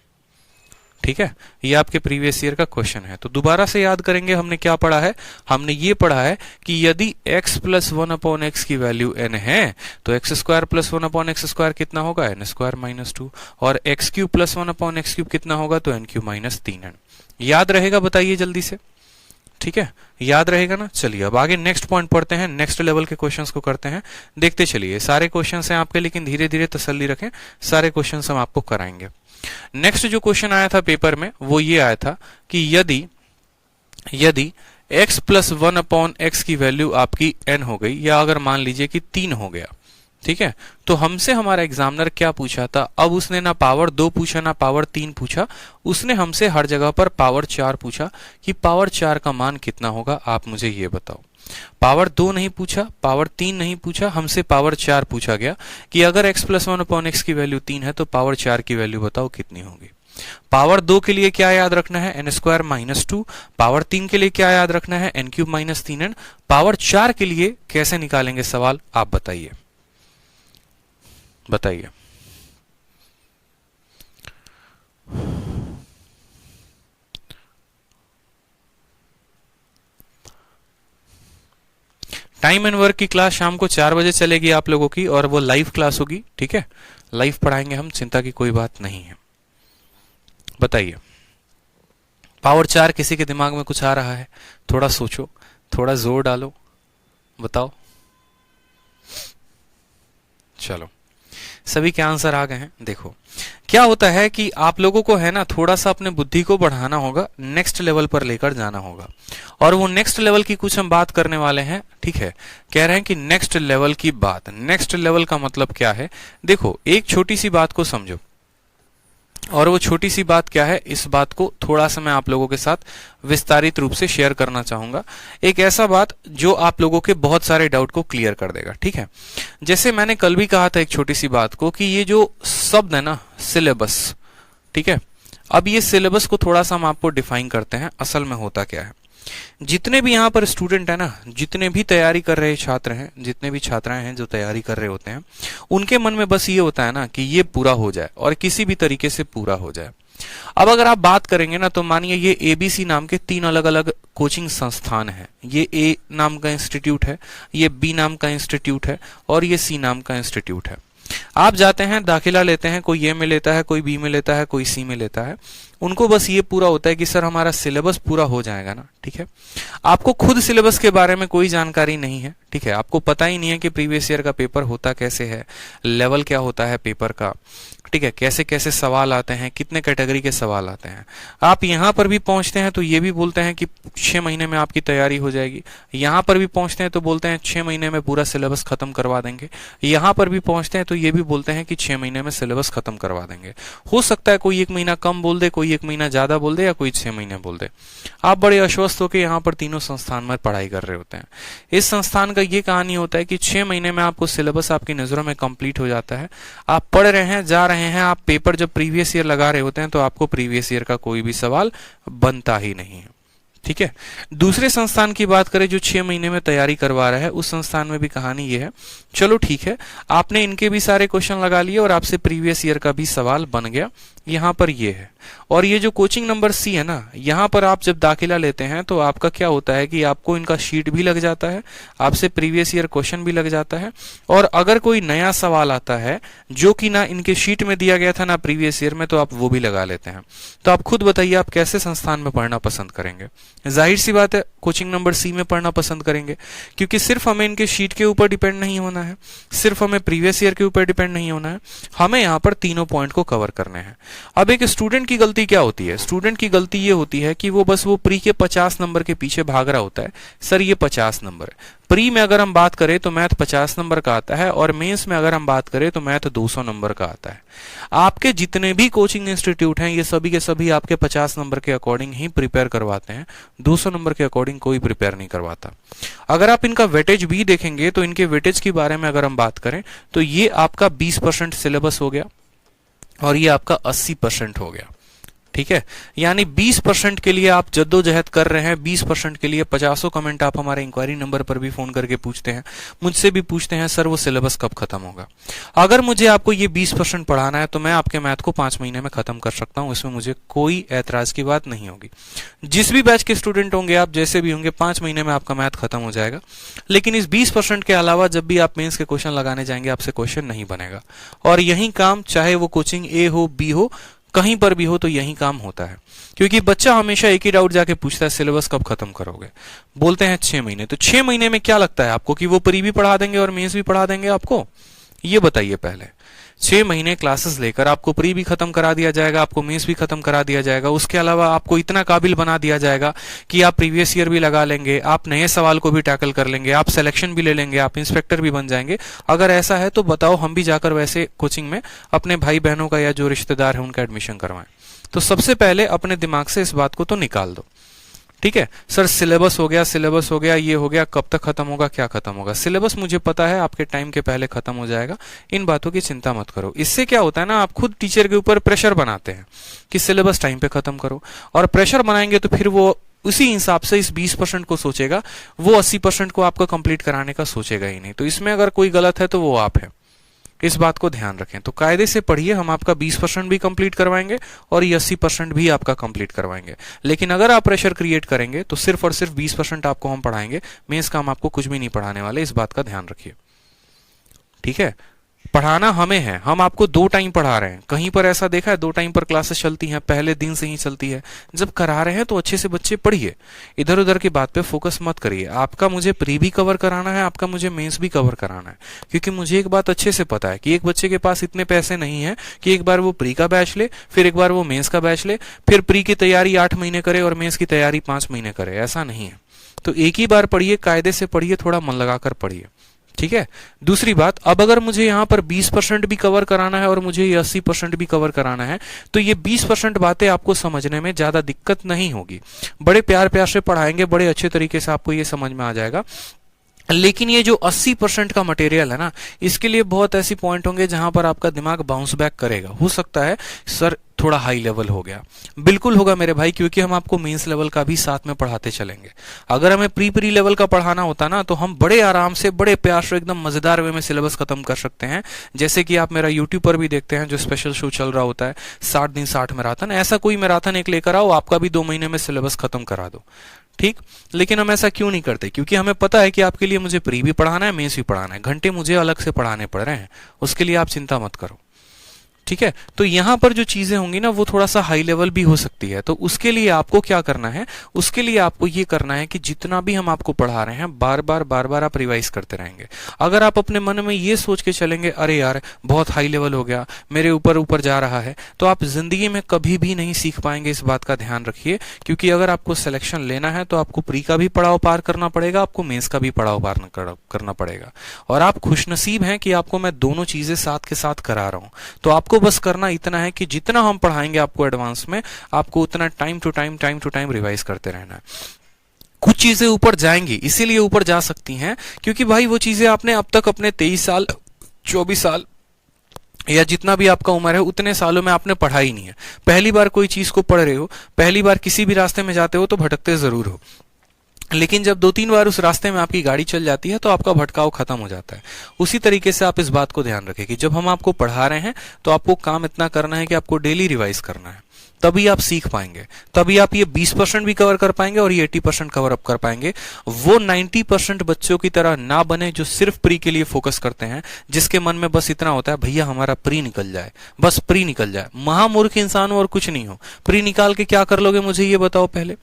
ठीक है, ये आपके प्रीवियस ईयर का क्वेश्चन है। तो दोबारा से याद करेंगे, हमने क्या पढ़ा है, हमने ये पढ़ा है कि यदि x + 1/x की वैल्यू n है तो x² + 1/x² कितना होगा, n² - 2, और x³ + 1/x³ कितना होगा, तो n³ - 3n। याद रहेगा, बताइए जल्दी से, ठीक है, याद रहेगा ना? चलिए अब आगे नेक्स्ट पॉइंट पढ़ते हैं, नेक्स्ट लेवल के क्वेश्चंस को करते हैं। देखते चलिए, सारे क्वेश्चंस हैं आपके, लेकिन धीरे धीरे तसल्ली रखें, सारे क्वेश्चंस हम आपको कराएंगे। नेक्स्ट जो क्वेश्चन आया था पेपर में वो ये आया था कि यदि x + 1/x की वैल्यू आपकी n हो गई, या अगर मान लीजिए कि 3 हो गया, ठीक है, तो हमसे हमारा एग्जामिनर क्या पूछा था, अब उसने ना पावर 2 पूछा ना पावर 3 पूछा, उसने हमसे हर जगह पर पावर 4 पूछा कि पावर 4 का मान कितना होगा, आप मुझे ये बताओ। पावर 2 नहीं पूछा, पावर 3 नहीं पूछा, हमसे पावर 4 पूछा गया कि अगर x + 1/x की वैल्यू 3 है तो पावर 4 की वैल्यू बताओ कितनी होगी। पावर 2 के लिए क्या याद रखना है, n² - 2, पावर 3 के लिए क्या याद रखना है, n³ - 3n, पावर 4 के लिए कैसे निकालेंगे सवाल, आप बताइए। टाइम एंड वर्क की क्लास शाम को 4 बजे चलेगी आप लोगों की, और वो लाइव क्लास होगी, ठीक है, लाइव पढ़ाएंगे हम, चिंता की कोई बात नहीं है। बताइए, पावर 4 किसी के दिमाग में कुछ आ रहा है? थोड़ा सोचो, थोड़ा जोर डालो, बताओ। चलो, सभी के आंसर आ गए हैं। देखो क्या होता है कि आप लोगों को है ना, थोड़ा सा अपने बुद्धि को बढ़ाना होगा, नेक्स्ट लेवल पर लेकर जाना होगा, और वो नेक्स्ट लेवल की कुछ हम बात करने वाले हैं, ठीक है। कह रहे हैं कि नेक्स्ट लेवल की बात, नेक्स्ट लेवल का मतलब क्या है, देखो एक छोटी सी बात को समझो, और वो छोटी सी बात क्या है, इस बात को थोड़ा सा मैं आप लोगों के साथ विस्तारित रूप से शेयर करना चाहूंगा। एक ऐसा बात जो आप लोगों के बहुत सारे डाउट को क्लियर कर देगा, ठीक है। जैसे मैंने कल भी कहा था एक छोटी सी बात को कि ये जो शब्द है ना, सिलेबस, ठीक है, अब ये सिलेबस को थोड़ा सा हम आपको डिफाइन करते हैं। असल में होता क्या है, जितने भी यहाँ पर स्टूडेंट है ना, जितने भी तैयारी कर रहे छात्र हैं, जितने भी छात्राएं हैं जो तैयारी कर रहे होते हैं, उनके मन में बस ये होता है ना कि ये पूरा हो जाए, और किसी भी तरीके से पूरा हो जाए। अब अगर आप बात करेंगे ना, तो मानिए ये ABC नाम के 3 अलग अलग कोचिंग संस्थान हैं। ये A नाम का इंस्टीट्यूट है, ये B नाम का इंस्टीट्यूट है, और ये C नाम का इंस्टीट्यूट है। आप जाते हैं, दाखिला लेते हैं, कोई A में लेता है, कोई B में लेता है, कोई C में लेता है। उनको बस ये पूरा होता है कि सर हमारा सिलेबस पूरा हो जाएगा ना, ठीक है। आपको खुद सिलेबस के बारे में कोई जानकारी नहीं है, ठीक है, आपको पता ही नहीं है कि प्रीवियस ईयर का पेपर होता कैसे है, लेवल क्या होता है पेपर का, ठीक है, कैसे कैसे सवाल आते हैं, कितने कैटेगरी के सवाल आते हैं। आप यहाँ पर भी पहुंचते हैं तो ये भी बोलते हैं कि 6 महीने में आपकी तैयारी हो जाएगी, यहाँ पर भी पहुंचते हैं तो बोलते हैं 6 महीने में पूरा सिलेबस खत्म करवा देंगे, यहाँ पर भी पहुंचते हैं तो ये भी बोलते हैं कि 6 महीने में सिलेबस खत्म करवा देंगे। हो सकता है कोई 1 महीना कम बोल दे, कोई 1 महीना ज्यादा बोल दे, या कोई 6 महीने बोल दे। आप बड़े आश्वस्त होकर यहाँ पर तीनों संस्थान में पढ़ाई कर रहे होते हैं। इस संस्थान का ये कहानी होता है कि 6 महीने में आपको सिलेबस आपकी नजरों में कंप्लीट हो जाता है, आप पढ़ रहे हैं, जा रहे हैं, आप पेपर जब प्रीवियस ईयर लगा रहे होते हैं तो आपको प्रीवियस ईयर का कोई भी सवाल बनता ही नहीं है, ठीक है। दूसरे संस्थान की बात करें जो 6 महीने में तैयारी करवा रहा है, उस संस्थान में भी कहानी ये है, चलो ठीक है, आपने इनके भी सारे क्वेश्चन लगा लिए और आपसे प्रीवियस ईयर का भी सवाल बन गया, यहाँ पर ये है। और ये जो कोचिंग नंबर सी है ना, यहाँ पर आप जब दाखिला लेते हैं तो आपका क्या होता है कि आपको इनका शीट भी लग जाता है, आपसे प्रीवियस ईयर क्वेश्चन भी लग जाता है, और अगर कोई नया सवाल आता है जो कि ना इनके शीट में दिया गया था ना प्रीवियस ईयर में, तो आप वो भी लगा लेते हैं। तो आप खुद बताइए आप कैसे संस्थान में पढ़ना पसंद करेंगे। जाहिर सी बात है कोचिंग नंबर सी में पढ़ना पसंद करेंगे, क्योंकि सिर्फ हमें इनके शीट के ऊपर डिपेंड नहीं होना है, सिर्फ हमें प्रीवियस ईयर के ऊपर डिपेंड नहीं होना है, हमें यहाँ पर तीनों पॉइंट को कवर करने हैं। अब एक स्टूडेंट की गलती क्या होती है, स्टूडेंट की गलती ये होती है कि वो बस वो प्री के 50 नंबर के पीछे भाग रहा होता है। सर ये 50 नंबर है, प्री में अगर हम बात करें तो मैथ 50 नंबर का आता है, और मेंस में अगर हम बात करें तो मैथ 200 नंबर का आता है। आपके जितने भी कोचिंग इंस्टीट्यूट हैं ये सभी के सभी आपके 50 नंबर के अकॉर्डिंग ही प्रिपेयर करवाते हैं, 200 नंबर के अकॉर्डिंग कोई प्रिपेयर नहीं करवाता। अगर आप इनका वेटेज भी देखेंगे तो इनके वेटेज के बारे में अगर हम बात करें तो ये आपका 20% सिलेबस हो गया और ये आपका 80% हो गया। ठीक है, यानी 20% के लिए आप जद्दोजहद कर रहे हैं, 20% के लिए 50 कमेंट आप हमारे इंक्वायरी नंबर पर भी फोन करके पूछते हैं, मुझसे भी पूछते हैं सर वो सिलेबस कब खत्म होगा। अगर मुझे आपको ये 20% पढ़ाना है तो मैं आपके मैथ को 5 महीने में खत्म कर सकता हूं, इसमें मुझे कोई ऐतराज की बात नहीं होगी। जिस भी बैच के स्टूडेंट होंगे आप, जैसे भी होंगे, 5 महीने में आपका मैथ खत्म हो जाएगा। लेकिन इस 20% के अलावा जब भी आप मेंस के क्वेश्चन लगाने जाएंगे आपसे क्वेश्चन नहीं बनेगा, और यही काम चाहे वो कोचिंग ए हो बी हो कहीं पर भी हो तो यही काम होता है। क्योंकि बच्चा हमेशा एक ही डाउट जाके पूछता है सिलेबस कब खत्म करोगे, बोलते हैं 6 महीने। तो 6 महीने में क्या लगता है आपको कि वो प्री भी पढ़ा देंगे और मेंस भी पढ़ा देंगे आपको? ये बताइए पहले। 6 महीने क्लासेस लेकर आपको प्री भी खत्म करा दिया जाएगा, आपको मेंस भी खत्म करा दिया जाएगा, उसके अलावा आपको इतना काबिल बना दिया जाएगा कि आप प्रीवियस ईयर भी लगा लेंगे, आप नए सवाल को भी टैकल कर लेंगे, आप सिलेक्शन भी ले लेंगे, आप इंस्पेक्टर भी बन जाएंगे। अगर ऐसा है तो बताओ हम भी जाकर वैसे कोचिंग में अपने भाई बहनों का या जो रिश्तेदार है उनका एडमिशन करवाएं। तो सबसे पहले अपने दिमाग से इस बात को तो निकाल दो। ठीक है सर, सिलेबस हो गया, सिलेबस हो गया, ये हो गया, कब तक खत्म होगा, क्या खत्म होगा? सिलेबस मुझे पता है आपके टाइम के पहले खत्म हो जाएगा, इन बातों की चिंता मत करो। इससे क्या होता है ना, आप खुद टीचर के ऊपर प्रेशर बनाते हैं कि सिलेबस टाइम पे खत्म करो, और प्रेशर बनाएंगे तो फिर वो उसी हिसाब से इस 20% को सोचेगा, वो 80% को आपका कंप्लीट कराने का सोचेगा ही नहीं। तो इसमें अगर कोई गलत है तो वो आप है, इस बात को ध्यान रखें। तो कायदे से पढ़िए, हम आपका 20% भी कंप्लीट करवाएंगे और ये 80% भी आपका कंप्लीट करवाएंगे। लेकिन अगर आप प्रेशर क्रिएट करेंगे तो सिर्फ और सिर्फ 20% आपको हम पढ़ाएंगे, मेंस का हम आपको कुछ भी नहीं पढ़ाने वाले, इस बात का ध्यान रखिए। ठीक है, पढ़ाना हमें है, हम आपको 2 टाइम पढ़ा रहे हैं। कहीं पर ऐसा देखा है 2 टाइम पर क्लासेस चलती हैं, पहले दिन से ही चलती है? जब करा रहे हैं तो अच्छे से बच्चे पढ़िए, इधर उधर की बात पे फोकस मत करिए। आपका मुझे प्री भी कवर कराना है, आपका मुझे मेंस भी कवर कराना है, क्योंकि मुझे एक बात अच्छे से पता है कि एक बच्चे के पास इतने पैसे नहीं है कि एक बार वो प्री का बैच ले, फिर एक बार वो मेंस का बैच ले, फिर प्री की तैयारी 8 महीने करे और मेंस की तैयारी 5 महीने करे। ऐसा नहीं है। तो एक ही बार पढ़िए, कायदे से पढ़िए, थोड़ा मन लगाकर पढ़िए। ठीक है, दूसरी बात, अब अगर मुझे यहाँ पर 20% भी कवर कराना है और मुझे ये 80% भी कवर कराना है, तो ये 20% बातें आपको समझने में ज्यादा दिक्कत नहीं होगी। बड़े प्यार प्यार से पढ़ाएंगे, बड़े अच्छे तरीके से आपको ये समझ में आ जाएगा। लेकिन ये जो 80% का मटेरियल है ना, इसके लिए बहुत ऐसी पॉइंट होंगे जहां पर आपका दिमाग बाउंस बैक करेगा। हो सकता है सर थोड़ा हाई लेवल हो गया, बिल्कुल होगा मेरे भाई, क्योंकि हम आपको मेंस लेवल का भी साथ में पढ़ाते चलेंगे। अगर हमें प्री लेवल का पढ़ाना होता ना तो हम बड़े आराम से, बड़े प्यार से, एकदम मजेदार वे में सिलेबस खत्म कर सकते हैं। जैसे कि आप मेरा यूट्यूब पर भी देखते हैं जो स्पेशल शो चल रहा होता है, 60 दिन 60 मैराथन। ऐसा कोई मैराथन एक लेकर आओ, आपका भी 2 महीने में सिलेबस खत्म करा दो। ठीक, लेकिन हम ऐसा क्यों नहीं करते? क्योंकि हमें पता है कि आपके लिए मुझे प्री भी पढ़ाना है, मेंस भी पढ़ाना है, घंटे मुझे अलग से पढ़ाने पड़ रहे हैं, उसके लिए आप चिंता मत करो। ठीक है, तो यहां पर जो चीजें होंगी ना वो थोड़ा सा हाई लेवल भी हो सकती है। तो उसके लिए आपको क्या करना है, उसके लिए आपको ये करना है कि जितना भी हम आपको पढ़ा रहे हैं बार बार आप रिवाइज करते रहेंगे। अगर आप अपने मन में ये सोच के चलेंगे अरे यार बहुत हाई लेवल हो गया, मेरे ऊपर जा रहा है, तो आप जिंदगी में कभी भी नहीं सीख पाएंगे। इस बात का ध्यान रखिए, क्योंकि अगर आपको सिलेक्शन लेना है तो आपको प्री का भी पड़ाव पार करना पड़ेगा, आपको मेंस का भी पड़ाव पार करना पड़ेगा। और आप खुशनसीब हैं कि आपको मैं दोनों चीजें साथ के साथ करा रहा हूं। तो आपको बस करना इतना है कि जितना हम पढ़ाएंगे आपको एडवांस में, आपको उतना टाइम टू टाइम रिवाइज करते रहना है। कुछ चीजें ऊपर जाएंगी, इसीलिए ऊपर जा सकती हैं क्योंकि भाई वो चीजें आपने अब तक अपने 23 साल 24 साल या जितना भी आपका उम्र है उतने सालों में आपने पढ़ा ही नहीं है। पहली बार कोई चीज को पढ़ रहे हो, पहली बार किसी भी रास्ते में जाते हो तो भटकते जरूर हो। लेकिन जब 2-3 बार उस रास्ते में आपकी गाड़ी चल जाती है तो आपका भटकाव खत्म हो जाता है। उसी तरीके से आप इस बात को ध्यान रखें कि जब हम आपको पढ़ा रहे हैं तो आपको काम इतना करना है कि आपको डेली रिवाइज करना है, तभी आप सीख पाएंगे, तभी आप ये 20% भी कवर कर पाएंगे और ये 80% कवर अप कर पाएंगे। वो 90% बच्चों की तरह ना बने जो सिर्फ प्री के लिए फोकस करते हैं, जिसके मन में बस इतना होता है भैया हमारा प्री निकल जाए, बस प्री निकल जाए। महामूर्ख इंसान हो और कुछ नहीं हो। प्री निकाल के क्या कर लोगे मुझे ये बताओ पहले।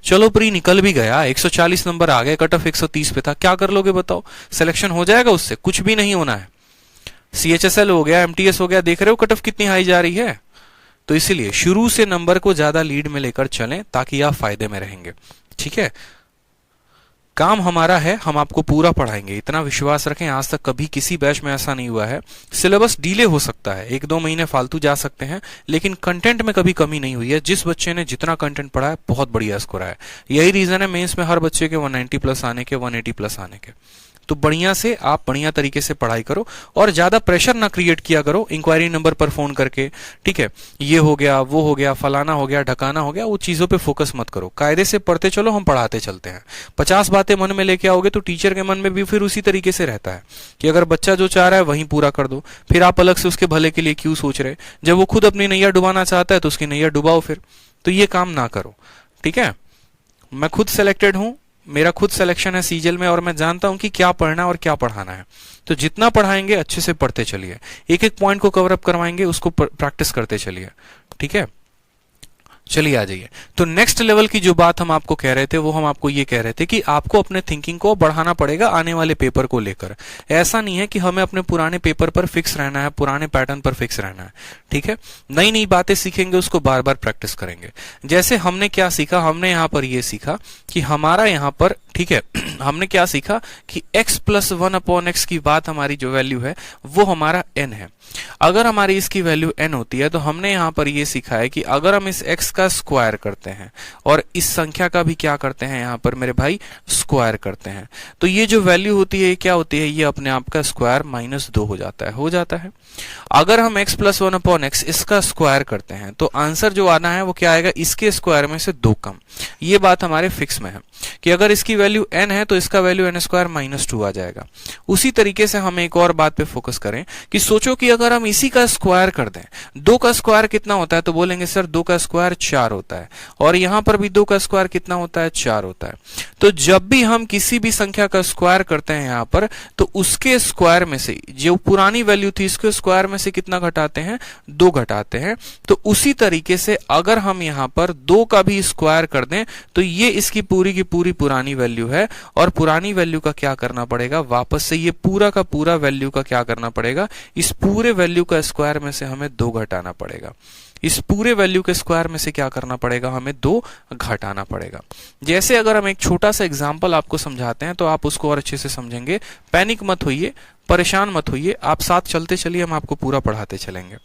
चलो प्री निकल भी गया, 140 नंबर आ गए, कट ऑफ 130 पे था, क्या कर लोगे बताओ? सिलेक्शन हो जाएगा उससे? कुछ भी नहीं होना है। CHSL हो गया, MTS हो गया, देख रहे हो कट ऑफ कितनी हाई जा रही है। तो इसीलिए शुरू से नंबर को ज्यादा लीड में लेकर चलें ताकि आप फायदे में रहेंगे। ठीक है, काम हमारा है, हम आपको पूरा पढ़ाएंगे, इतना विश्वास रखें। आज तक कभी किसी बैच में ऐसा नहीं हुआ है। सिलेबस डिले हो सकता है, 1-2 महीने फालतू जा सकते हैं, लेकिन कंटेंट में कभी कमी नहीं हुई है। जिस बच्चे ने जितना कंटेंट पढ़ा है बहुत बढ़िया स्कोर आया। यही रीजन है मेंस में हर बच्चे के 190 प्लस आने के, 180 प्लस आने के। तो बढ़िया से आप बढ़िया तरीके से पढ़ाई करो और ज्यादा प्रेशर ना क्रिएट किया करो इंक्वायरी नंबर पर फोन करके। ठीक है, ये हो गया, वो हो गया, फलाना हो गया, ढकाना हो गया, वो चीजों पे फोकस मत करो। कायदे से पढ़ते चलो, हम पढ़ाते चलते हैं। 50 बातें मन में लेके आओगे तो टीचर के मन में भी फिर उसी तरीके से रहता है कि अगर बच्चा जो चाह रहा है वहीं पूरा कर दो। फिर आप अलग से उसके भले के लिए क्यों सोच रहे? जब वो खुद अपनी नैया डुबाना चाहता है तो उसकी नैया डुबाओ फिर। तो ये काम ना करो। ठीक है, मैं खुद सेलेक्टेड हूं, मेरा खुद सिलेक्शन है सीजल में और मैं जानता हूं कि क्या पढ़ना और क्या पढ़ाना है। तो जितना पढ़ाएंगे अच्छे से पढ़ते चलिए, एक एक पॉइंट को कवर अप करवाएंगे, उसको प्रैक्टिस करते चलिए। ठीक है, चलिए आ जाइए। तो नेक्स्ट लेवल की जो बात हम आपको कह रहे थे वो हम आपको ये कह रहे थे कि आपको अपने थिंकिंग को बढ़ाना पड़ेगा आने वाले पेपर को लेकर। ऐसा नहीं है कि हमें अपने पुराने पेपर पर फिक्स रहना है, पुराने पैटर्न पर फिक्स रहना है। ठीक है, नई नई बातें सीखेंगे, उसको बार बार प्रैक्टिस करेंगे। जैसे हमने क्या सीखा, हमने यहाँ पर ये सीखा कि हमारा यहाँ पर, ठीक है, हमने क्या सीखा कि x + 1/x की बात, हमारी जो वैल्यू है वो हमारा n है। अगर हमारी इसकी वैल्यू n होती है तो हमने यहाँ पर ये सीखा है कि अगर हम इस x का स्क्वायर करते हैं और इस संख्या का भी क्या करते हैं यहाँ पर मेरे भाई, स्क्वायर करते हैं, तो ये जो वैल्यू होती है क्या होती है, ये अपने आप का स्क्वायर -2 हो जाता है। अगर हम x + 1/x इसका स्क्वायर करते हैं तो आंसर जो आना है वो क्या आएगा, इसके स्क्वायर में से 2 कम। ये बात हमारे फिक्स में है कि अगर इसकी वैल्यू n है तो इसका वैल्यू n² -2 आ जाएगा। उसी तरीके से हम एक और बात पे फोकस करें कि सोचो कि अगर हम इसी का स्क्वायर कर दें, 2 का स्क्वायर कितना होता है, तो बोलेंगे सर 2 का स्क्वायर 4 होता है, और यहां पर भी 2 का स्क्वायर कितना होता है, 4 होता है। तो जब भी हम किसी भी संख्या का स्क्वायर करते हैं यहां पर, तो उसके स्क्वायर में से जो पुरानी वैल्यू थी इसके स्क्वायर में से कितना घटाते हैं, 2 घटाते हैं। तो उसी तरीके से अगर हम यहां पर 2 का भी स्क्वायर कर दें तो ये इसकी पूरी की पूरी पुरानी वैल्यू है, और पुरानी वैल्यू का क्या करना पड़ेगा, वापस से ये पूरा का पूरा वैल्यू का क्या करना पड़ेगा, इस पूरे वैल्यू का स्क्वायर में से हमें 2 घटाना पड़ेगा। इस पूरे वैल्यू के स्क्वायर में से क्या करना पड़ेगा, हमें 2 घटाना पड़ेगा। जैसे अगर हम एक छोटा सा एग्जांपल आपको समझाते हैं तो आप उसको और अच्छे से समझेंगे। पैनिक मत होइए, परेशान मत होइए, आप साथ चलते चलिए, हम आपको पूरा पढ़ाते चलेंगे।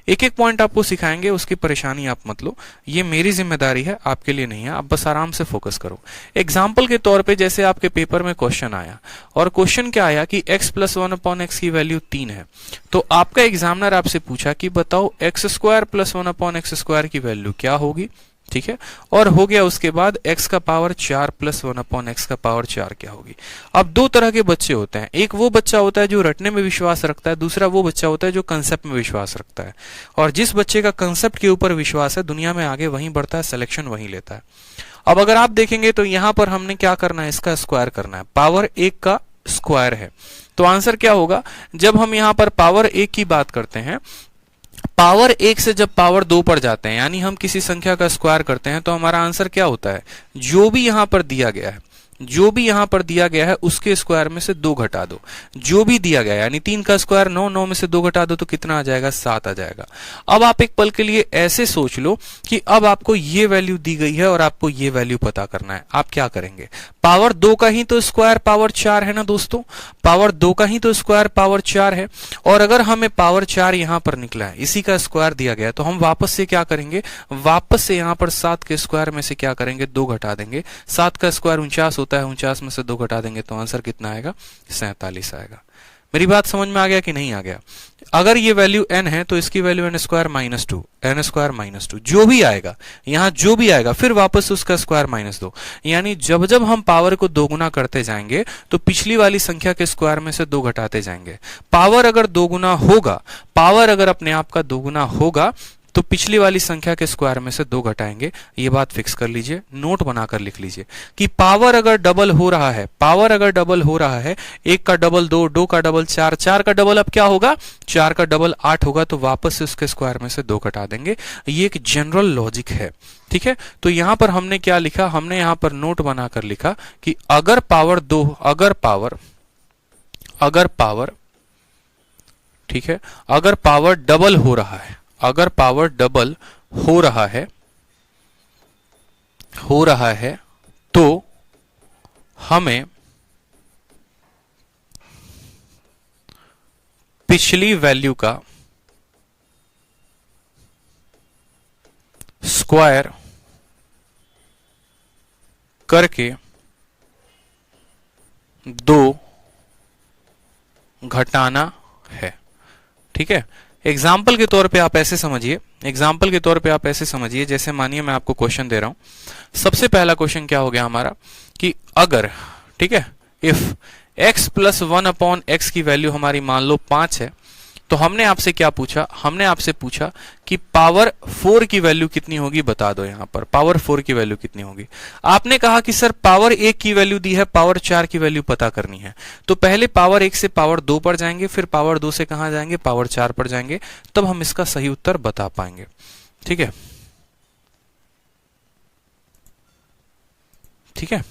एक एक पॉइंट आपको सिखाएंगे, उसकी परेशानी आप मत लो, ये मेरी जिम्मेदारी है, आपके लिए नहीं है। आप बस आराम से फोकस करो। एग्जाम्पल के तौर पे जैसे आपके पेपर में क्वेश्चन आया, और क्वेश्चन क्या आया कि x + 1/x की वैल्यू 3 है, तो आपका एग्जामिनर आपसे पूछा कि बताओ x² + 1/x² की वैल्यू क्या होगी। ठीक है, और हो गया उसके बाद x का पावर 4 + 1/x का पावर 4 क्या होगी। अब 2 तरह के बच्चे होते हैं, एक वो बच्चा होता है जो रटने में विश्वास रखता है, दूसरा वो बच्चा होता है जो कंसेप्ट में विश्वास रखता है। और जिस बच्चे का कंसेप्ट के ऊपर विश्वास है, दुनिया में आगे वहीं बढ़ता है, सिलेक्शन वहीं लेता है। अब अगर आप देखेंगे तो यहां पर हमने क्या करना है, इसका स्क्वायर करना है, पावर 1 का स्क्वायर है। तो आंसर क्या होगा, जब हम यहां पर पावर 1 की बात करते हैं, पावर 1 से जब पावर 2 पर जाते हैं, यानी हम किसी संख्या का स्क्वायर करते हैं, तो हमारा आंसर क्या होता है, जो भी यहां पर दिया गया है, जो भी यहां पर दिया गया है उसके स्क्वायर में से 2 घटा दो। जो भी दिया गया है, यानी 3 का स्क्वायर 9, 9 में से 2 घटा दो तो कितना आ जाएगा, 7 आ जाएगा। अब आप एक पल के लिए ऐसे सोच लो कि अब आपको ये वैल्यू दी गई है और आपको ये वैल्यू पता करना है, आप क्या करेंगे। पावर 2 का ही तो स्क्वायर पावर 4 है ना दोस्तों, पावर 2 का ही तो स्क्वायर पावर 4 है। और अगर हमें पावर 4 यहां पर निकला है, इसी का स्क्वायर दिया गया, तो हम वापस से क्या करेंगे, वापस से यहां पर 7 के स्क्वायर में से क्या करेंगे, 2 घटा देंगे। 7 का स्क्वायर 49 होता है, 49 में से 2 घटा देंगे तो आंसर कितना आएगा, 47 आएगा। मेरी बात समझ में आ गया कि नहीं आ गया? अगर ये वैल्यू n है तो इसकी value n square minus two, n square minus two, जो भी आएगा यहां जो भी आएगा फिर वापस उसका स्क्वायर माइनस दो। यानी जब जब हम पावर को दोगुना करते जाएंगे तो पिछली वाली संख्या के स्क्वायर में से 2 घटाते जाएंगे। पावर अगर दोगुना होगा, पावर अगर अपने आप का दोगुना होगा तो पिछली वाली संख्या के स्क्वायर में से 2 घटाएंगे। ये बात फिक्स कर लीजिए, नोट बनाकर लिख लीजिए कि पावर अगर डबल हो रहा है, पावर अगर डबल हो रहा है, 1 का डबल 2, 2 का डबल 4, 4 का डबल अब क्या होगा, 4 का डबल 8 होगा, तो वापस से उसके स्क्वायर में से 2 घटा देंगे। ये एक जनरल लॉजिक है, ठीक है। तो यहां पर हमने क्या लिखा, हमने यहां पर नोट बनाकर लिखा कि अगर पावर 2, अगर पावर ठीक है, अगर पावर डबल हो रहा है, अगर पावर डबल हो रहा है तो हमें पिछली वैल्यू का स्क्वायर करके 2 घटाना है, ठीक है। एग्जाम्पल के तौर पे आप ऐसे समझिए, एग्जाम्पल के तौर पे आप ऐसे समझिए, जैसे मानिए मैं आपको क्वेश्चन दे रहा हूं। सबसे पहला क्वेश्चन क्या हो गया हमारा कि अगर, ठीक है, if x plus 1 upon x की वैल्यू हमारी मान लो 5 है, तो हमने आपसे क्या पूछा, हमने आपसे पूछा कि पावर 4 की वैल्यू कितनी होगी बता दो। यहां पर पावर 4 की वैल्यू कितनी होगी? आपने कहा कि सर पावर 1 की वैल्यू दी है, पावर 4 की वैल्यू पता करनी है। तो पहले पावर 1 से पावर 2 पर जाएंगे, फिर पावर 2 से कहां जाएंगे, पावर 4 पर जाएंगे, तब हम इसका सही उत्तर बता पाएंगे, ठीक है, ठीक है।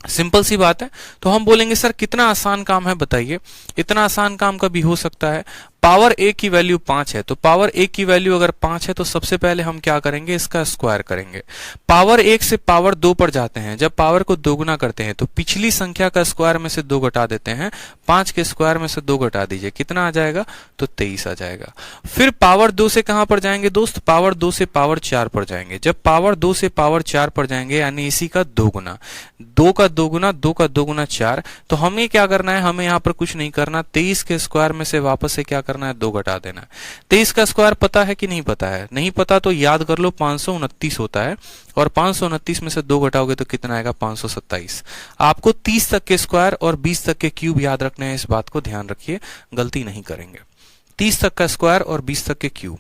सिंपल सी बात है। तो हम बोलेंगे सर कितना आसान काम है बताइए। इतना आसान काम कभी हो सकता है? पावर 1 की वैल्यू 5 है, तो पावर 1 की वैल्यू अगर 5 है तो सबसे पहले हम क्या करेंगे, इसका स्क्वायर करेंगे। पावर 1 से पावर 2 पर जाते हैं, जब पावर को दोगुना करते हैं तो पिछली संख्या का स्क्वायर में से 2 घटा देते हैं। 5 के स्क्वायर में से 2 घटा दीजिए, कितना आ जाएगा, तो 23 आ जाएगा। फिर पावर 2 से कहां पर जाएंगे दोस्त, पावर 2 से पावर 4 पर जाएंगे। जब पावर 2 से पावर 4 पर जाएंगे यानी इसी का दोगुना, 2 का दोगुना, 2 का दोगुना 4, तो हमें क्या करना है, हमें यहां पर कुछ नहीं करना, 23 के स्क्वायर में से वापस से क्या करना है, 2 घटा देना है। 23 का स्क्वायर पता है कि नहीं पता है? नहीं पता तो याद कर लो, 529 होता है, और 529 में से 2 घटाओगे तो कितना आएगा, 527। आपको 30 तक के स्क्वायर और 20 तक के क्यूब याद रखने हैं, इस बात को ध्यान रखिए, गलती नहीं करेंगे। 30 तक का स्क्वायर और 20 तक के क्यूब,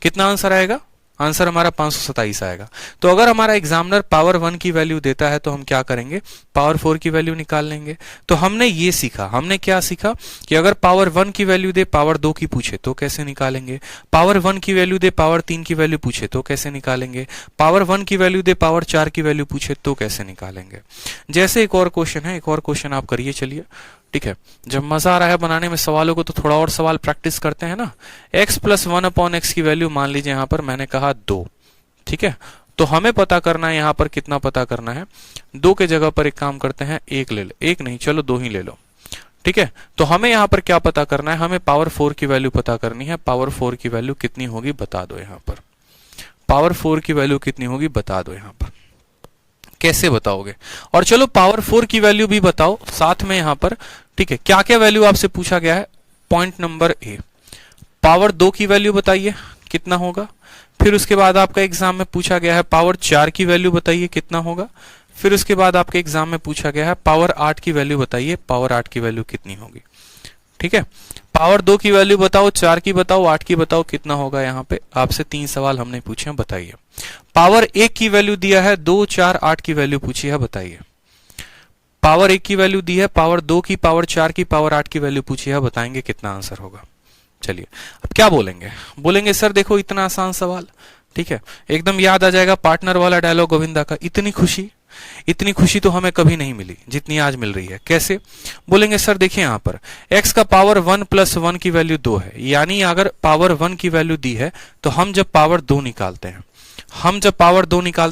कितना आंसर आएगा, आंसर हमारा 527 आएगा। तो अगर हमारा एग्जामिनर पावर 1 की वैल्यू देता है तो हम क्या करेंगे, पावर 4 की वैल्यू निकाल लेंगे। तो हमने ये सीखा, हमने क्या सीखा कि अगर पावर 1 की वैल्यू दे, पावर 2 की पूछे तो कैसे निकालेंगे, पावर 1 की वैल्यू दे, पावर 3 की वैल्यू पूछे तो कैसे निकालेंगे, पावर 1 की वैल्यू दे, पावर 4 की वैल्यू पूछे तो कैसे निकालेंगे। जैसे एक और क्वेश्चन है, एक और क्वेश्चन आप करिए, चलिए, ठीक है। जब मजा आ रहा है बनाने में सवालों को तो थोड़ा और सवाल प्रैक्टिस करते हैं ना। x प्लस 1 अपॉन एक्स की वैल्यू मान लीजिए यहां पर मैंने कहा 2, ठीक है। तो हमें पता करना है यहां पर कितना पता करना है। 2 के जगह पर एक काम करते हैं, 1 ले लो, 1 नहीं चलो 2 ही ले लो, ठीक है। तो हमें यहां पर क्या पता करना है, हमें पावर 4 की वैल्यू पता करनी है। पावर 4 की वैल्यू कितनी होगी बता दो, यहां पर पावर 4 की वैल्यू कितनी होगी बता दो। यहां पर कैसे बताओगे, और चलो पावर 4 की वैल्यू भी बताओ साथ में यहां पर, ठीक है। क्या क्या वैल्यू आपसे पूछा गया है, पॉइंट नंबर ए, पावर 2 की वैल्यू बताइए कितना होगा। फिर उसके बाद आपका एग्जाम में पूछा गया है पावर 4 की वैल्यू बताइए कितना होगा। फिर उसके बाद आपके एग्जाम में पूछा गया है पावर 8 की वैल्यू बताइए, पावर 8 की वैल्यू कितनी होगी, ठीक है। पावर 2 की वैल्यू बताओ, 4 की बताओ, 8 की बताओ, कितना होगा। यहाँ पे आपसे 3 सवाल हमने पूछे हैं, बताइए। पावर 1 की वैल्यू दिया है 2, 4, 8 की वैल्यू पूछी है, बताइए। पावर 1 की वैल्यू दी है, पावर 2 की, पावर 4 की, पावर 8 की वैल्यू पूछी है, बताएंगे कितना आंसर होगा। चलिए अब क्या बोलेंगे, बोलेंगे सर देखो इतना आसान सवाल, ठीक है। एकदम याद आ जाएगा पार्टनर वाला डायलॉग गोविंदा का, इतनी खुशी तो हमें कभी नहीं मिली जितनी आज मिल रही है। कैसे बोलेंगे सर, देखिए यहां पर x का पावर 1 प्लस 1 की वैल्यू 2 है, यानी अगर पावर 1 की वैल्यू दी है तो हम जब पावर 2 निकालते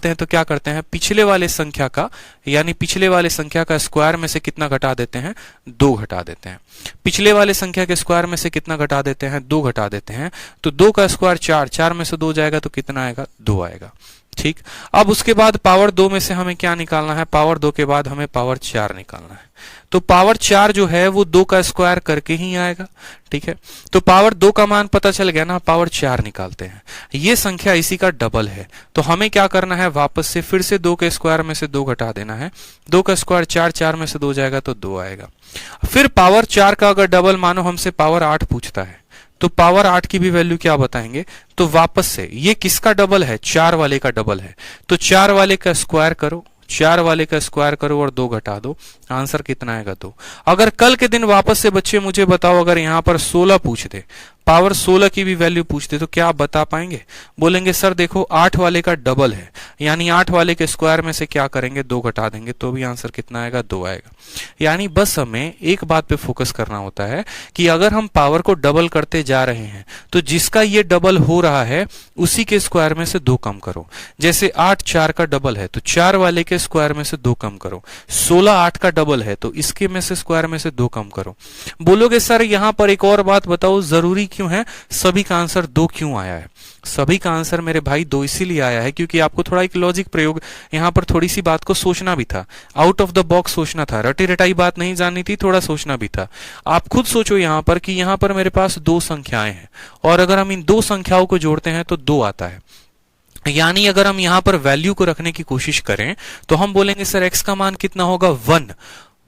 हैं, तो क्या करते हैं, पिछले वाले संख्या का, यानी पिछले वाले संख्या का स्क्वायर में से कितना घटा देते हैं, 2 घटा देते हैं। पिछले वाले संख्या के स्क्वायर में से कितना घटा देते हैं, 2 घटा देते हैं। तो 2 का स्क्वायर 4, 4 में से 2 जाएगा तो कितना आएगा, 2 आएगा, ठीक। अब उसके बाद पावर 2 में से हमें क्या निकालना है, पावर 2 के बाद हमें पावर 4 निकालना है। तो पावर 4 जो है वो 2 का स्क्वायर करके ही आएगा, ठीक है। तो पावर 2 का मान पता चल गया ना, पावर 4 निकालते हैं। ये संख्या इसी का डबल है, तो हमें क्या करना है, वापस से फिर से 2 के स्क्वायर में से 2 घटा देना है। 2 का स्क्वायर 4, 4 में से 2 जाएगा तो 2 आएगा। फिर पावर 4 का अगर डबल मानो हमसे पावर 8 पूछता है, तो पावर 8 की भी वैल्यू क्या बताएंगे, तो वापस से ये किसका डबल है, 4 वाले का डबल है। तो 4 वाले का स्क्वायर करो, 4 वाले का स्क्वायर करो और 2 घटा दो, आंसर कितना आएगा 2। अगर कल के दिन वापस से बच्चे मुझे बताओ, अगर यहां पर 16 पूछ दे, पावर 16 की भी वैल्यू पूछते, तो क्या आप बता पाएंगे? बोलेंगे सर देखो 8 वाले का डबल है, यानी 8 वाले के स्क्वायर में से क्या करेंगे, 2 घटा देंगे, तो भी आंसर कितना आएगा, 2 आएगा। यानी बस हमें एक बात पे फोकस करना होता है कि अगर हम पावर को डबल करते जा रहे हैं, तो जिसका ये डबल हो रहा है उसी के स्क्वायर में से 2 कम करो। जैसे 8 4 का डबल है, तो 4 वाले के स्क्वायर में से 2 कम करो। 16 8 का डबल है, तो इसके में से स्क्वायर में से 2 कम करो। बोलोगे सर यहां पर एक और बात बताओ, जरूरी क्यों है, सभी का आंसर 2 क्यों आया है? सभी का आंसर मेरे भाई 2 इसीलिए आया है क्योंकि आपको थोड़ा एक लॉजिक प्रयोग, यहां पर थोड़ी सी बात को सोचना भी था, आउट ऑफ द बॉक्स सोचना था, रटी रटाई बात नहीं जाननी थी, थोड़ा सोचना भी था। आप खुद सोचो यहां पर कि यहां पर मेरे पास 2 संख्याएं हैं, और अगर हम इन 2 संख्याओं को जोड़ते हैं तो 2 आता है। यानी अगर हम यहां पर वैल्यू को रखने की कोशिश करें तो हम बोलेंगे सर x का मान कितना होगा, 1।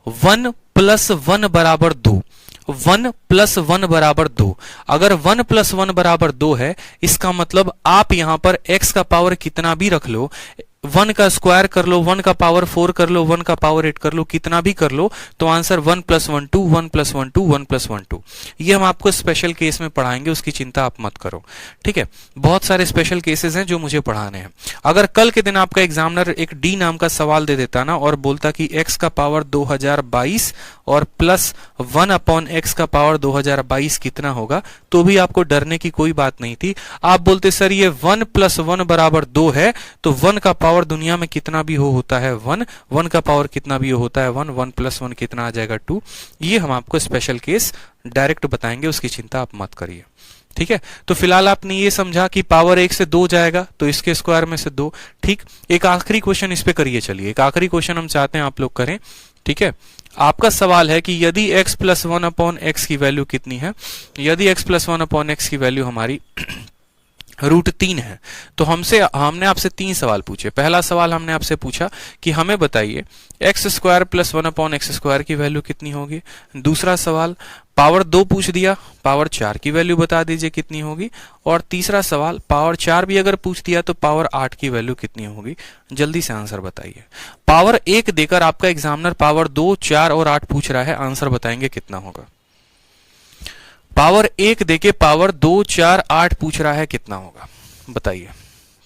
1 + 1 बराबर 2। 1 + 1 बराबर 2। अगर 1 + 1 बराबर 2 है, इसका मतलब आप यहां पर x का पावर कितना भी रख लो, 1 का स्क्वायर कर लो, 1 का पावर 4 कर लो, 1 का पावर 8 कर लो, कितना भी कर लो, तो आंसर 1 + 1 2, 1 + 1 2, 1 + 1 2। ये हम आपको स्पेशल केस में पढ़ाएंगे, उसकी चिंता आप मत करो, ठीक है। बहुत सारे स्पेशल केसेस हैं जो मुझे पढ़ाने हैं। अगर कल के दिन आपका एग्जामिनर एक डी नाम का सवाल दे देता ना और बोलता कि x का पावर 2022 और +1/x का पावर 2022 कितना होगा, तो भी आपको डरने की कोई बात नहीं थी। आप बोलते सर ये 1 + 1 बराबर 2 है, तो 1 का पावर दुनिया में कितना भी हो होता है 1, 1 का पावर कितना भी होता है 1, 1 + 1 कितना आ जाएगा 2। ये हम आपको स्पेशल केस डायरेक्ट बताएंगे, उसकी चिंता आप मत करिए, ठीक है। तो फिलहाल आपने ये समझा कि पावर 1 से 2 जाएगा तो इसके स्क्वायर में से 2, ठीक। एक आखिरी क्वेश्चन इस पे करिए, चलिए एक आखिरी क्वेश्चन हम चाहते हैं आप लोग करें, ठीक है। आपका सवाल है कि यदि x + 1/x की वैल्यू कितनी है, यदि x + 1/x की वैल्यू हमारी √3 है, तो हमने आपसे 3 सवाल पूछे। पहला सवाल हमने आपसे पूछा कि हमें बताइए x² + 1/x² की वैल्यू कितनी होगी। दूसरा सवाल पावर 2 पूछ दिया, पावर 4 की वैल्यू बता दीजिए कितनी होगी। और तीसरा सवाल पावर 4 भी अगर पूछ दिया तो पावर 8 की वैल्यू कितनी होगी। जल्दी से आंसर बताइए। पावर 1 देकर आपका एग्जामिनर पावर 2, 4 और 8 पूछ रहा है, आंसर बताएंगे कितना होगा। पावर 1 देके पावर 2, 4, 8 पूछ रहा है, कितना होगा बताइए।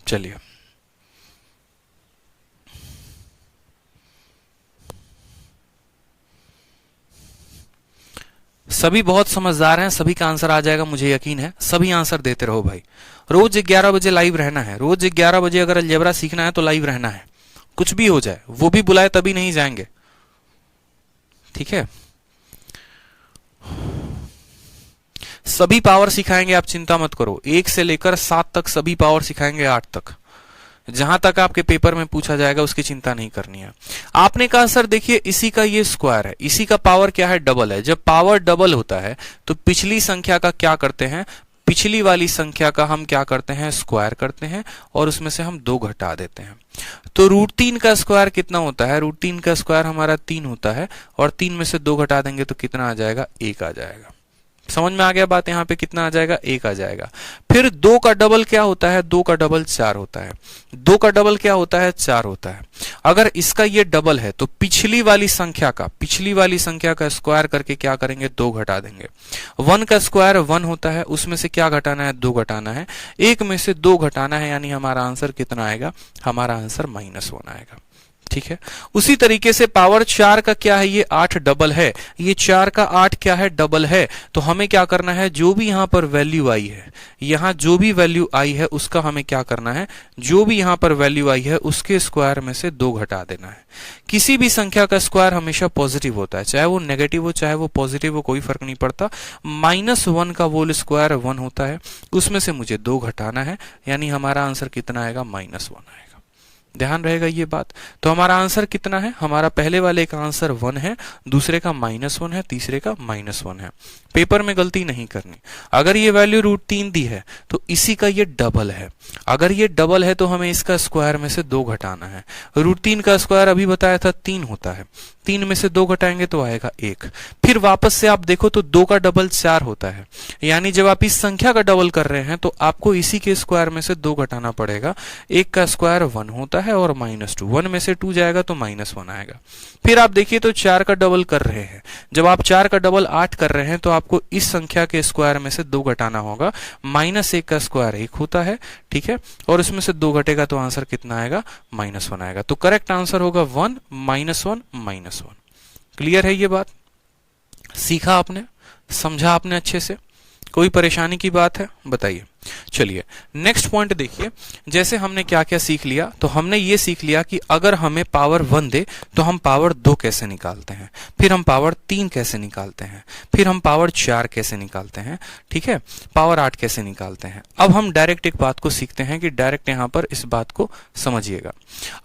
चलिए सभी बहुत समझदार हैं, सभी का आंसर आ जाएगा, मुझे यकीन है। सभी आंसर देते रहो भाई। रोज 11 बजे लाइव रहना है, रोज 11 बजे अगर अलजेब्रा सीखना है तो लाइव रहना है। कुछ भी हो जाए, वो भी बुलाए तभी नहीं जाएंगे, ठीक है। सभी पावर सिखाएंगे, आप चिंता मत करो। 1 से लेकर 7 तक सभी पावर सिखाएंगे, 8 तक, जहां तक आपके पेपर में पूछा जाएगा उसकी चिंता नहीं करनी है। आपने कहा सर देखिए इसी का ये स्क्वायर है, इसी का पावर क्या है, डबल है। जब पावर डबल होता है तो पिछली संख्या का क्या करते हैं, पिछली वाली संख्या का हम क्या करते हैं, स्क्वायर करते हैं और उसमें से हम 2 घटा देते हैं। तो √3 का स्क्वायर कितना होता है, √3 का स्क्वायर हमारा 3 होता है और 3 में से 2 घटा देंगे तो कितना आ जाएगा, 1 आ जाएगा। समझ में आ गया बात, यहां पे कितना आ जाएगा, 1 आ जाएगा। फिर 2 का डबल क्या होता है, 2 का डबल 4 होता है। 2 का डबल क्या होता है, 4 होता है। अगर इसका ये डबल है तो पिछली वाली संख्या का स्क्वायर करके क्या करेंगे, 2 घटा देंगे। 1 का स्क्वायर 1 होता है, उसमें से क्या घटाना है, 2 घटाना है। 1 में से 2 घटाना है, यानी हमारा आंसर कितना आएगा, हमारा आंसर -1 आएगा, ठीक है। उसी तरीके से पावर 4 का क्या है, ये 8 डबल है, ये 4 का 8 क्या है, डबल है। तो हमें क्या करना है, जो भी यहां पर वैल्यू आई है, यहां जो भी वैल्यू आई है उसका हमें क्या करना है, जो भी यहां पर वैल्यू आई है उसके स्क्वायर में से 2 घटा देना है। किसी भी संख्या का स्क्वायर हमेशा पॉजिटिव होता है, चाहे वो नेगेटिव हो चाहे वो पॉजिटिव हो, कोई फर्क नहीं पड़ता। -1 का होल स्क्वायर 1 होता है, उसमें से मुझे 2 घटाना है, यानी हमारा आंसर कितना आएगा, -1 आएगा। ध्यान रहेगा ये बात। तो हमारा आंसर कितना है, हमारा पहले वाले का आंसर 1 है, दूसरे का -1 है, तीसरे का -1 है। पेपर में गलती नहीं करनी। अगर ये वैल्यू √3 दी है तो इसी का ये डबल है। अगर ये डबल है तो हमें इसका स्क्वायर में से 2 घटाना है। √3 का स्क्वायर अभी बताया था 3 होता है, 3 में से 2 घटाएंगे तो आएगा 1। फिर वापस से आप देखो तो 2 का डबल 4 होता है, यानी जब आप इस संख्या का डबल कर रहे हैं तो आपको इसी के स्क्वायर में से 2 घटाना पड़ेगा। 1 का स्क्वायर 1 होता है और -2, 1 में से 2 जाएगा तो -1 आएगा। फिर आप देखिए तो 4 का डबल कर रहे हैं, जब आप 4 का डबल 8 कर रहे हैं तो आपको इस संख्या के स्क्वायर में से 2 घटाना होगा। -1 का स्क्वायर 1 होता है, ठीक है, और इसमें से 2 घटेगा तो आंसर कितना आएगा, -1 आएगा। तो करेक्ट आंसर होगा 1 -1 -1। क्लियर है ये बात? सीखा आपने, समझा आपने अच्छे से? कोई परेशानी की बात है बताइए। चलिए नेक्स्ट पॉइंट देखिए। जैसे हमने क्या क्या सीख लिया, तो हमने ये सीख लिया कि अगर हमें पावर 1 दे तो हम पावर 2 कैसे निकालते हैं, फिर हम पावर 3 कैसे निकालते हैं, फिर हम पावर 4 कैसे निकालते हैं, ठीक है, पावर 8 कैसे निकालते हैं। अब हम डायरेक्ट एक बात को सीखते हैं कि डायरेक्ट यहां पर इस बात को समझिएगा।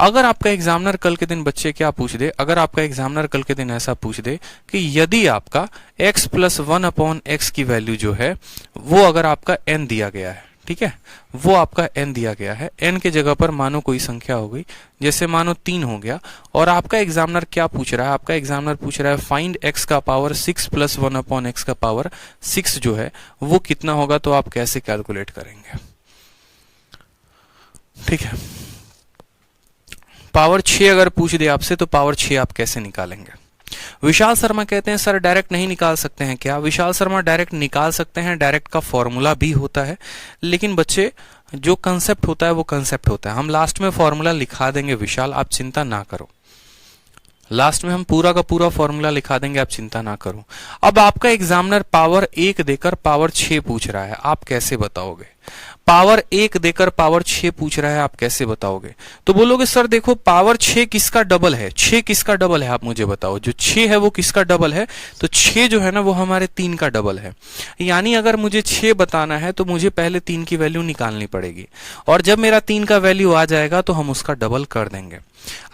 अगर आपका एग्जामिनर कल के दिन बच्चे क्या पूछ दे, अगर आपका एग्जामिनर कल के दिन ऐसा पूछ दे कि यदि आपका x + 1/x की वैल्यू जो है वो अगर आपका n दिया गया है, ठीक है, वो आपका n दिया गया है, n के जगह पर मानो कोई संख्या हो गई, जैसे मानो 3 हो गया, और आपका एग्जामिनर क्या पूछ रहा है, आपका एग्जामिनर पूछ रहा है फाइंड x का पावर 6 + 1/x का पावर 6 जो है वो कितना होगा, तो आप कैसे कैलकुलेट करेंगे? ठीक है, पावर 6 अगर पूछ दे आपसे तो पावर 6 आप कैसे निकालेंगे? विशाल शर्मा कहते हैं सर डायरेक्ट नहीं निकाल सकते हैं क्या? विशाल शर्मा डायरेक्ट निकाल सकते हैं, डायरेक्ट का फॉर्मूला भी होता है, लेकिन बच्चे जो कंसेप्ट होता है वो कंसेप्ट होता है। हम लास्ट में फॉर्मूला लिखा देंगे विशाल, आप चिंता ना करो, लास्ट में हम पूरा का पूरा फॉर्मूला लिखा देंगे, आप चिंता ना करो। अब आपका एग्जामिनर पावर 1 देकर पावर 6 पूछ रहा है, आप कैसे बताओगे? पावर 1 देकर पावर 6 पूछ रहा है, आप कैसे बताओगे? तो बोलोगे सर देखो पावर 6 किसका डबल है, 6 किसका डबल है, आप मुझे बताओ। जो 6 है वो किसका डबल है? तो 6 जो है ना वो हमारे 3 का डबल है। यानी अगर मुझे 6 बताना है तो मुझे पहले 3 की वैल्यू निकालनी पड़ेगी, और जब मेरा 3 का वैल्यू आ जाएगा तो हम उसका डबल कर देंगे।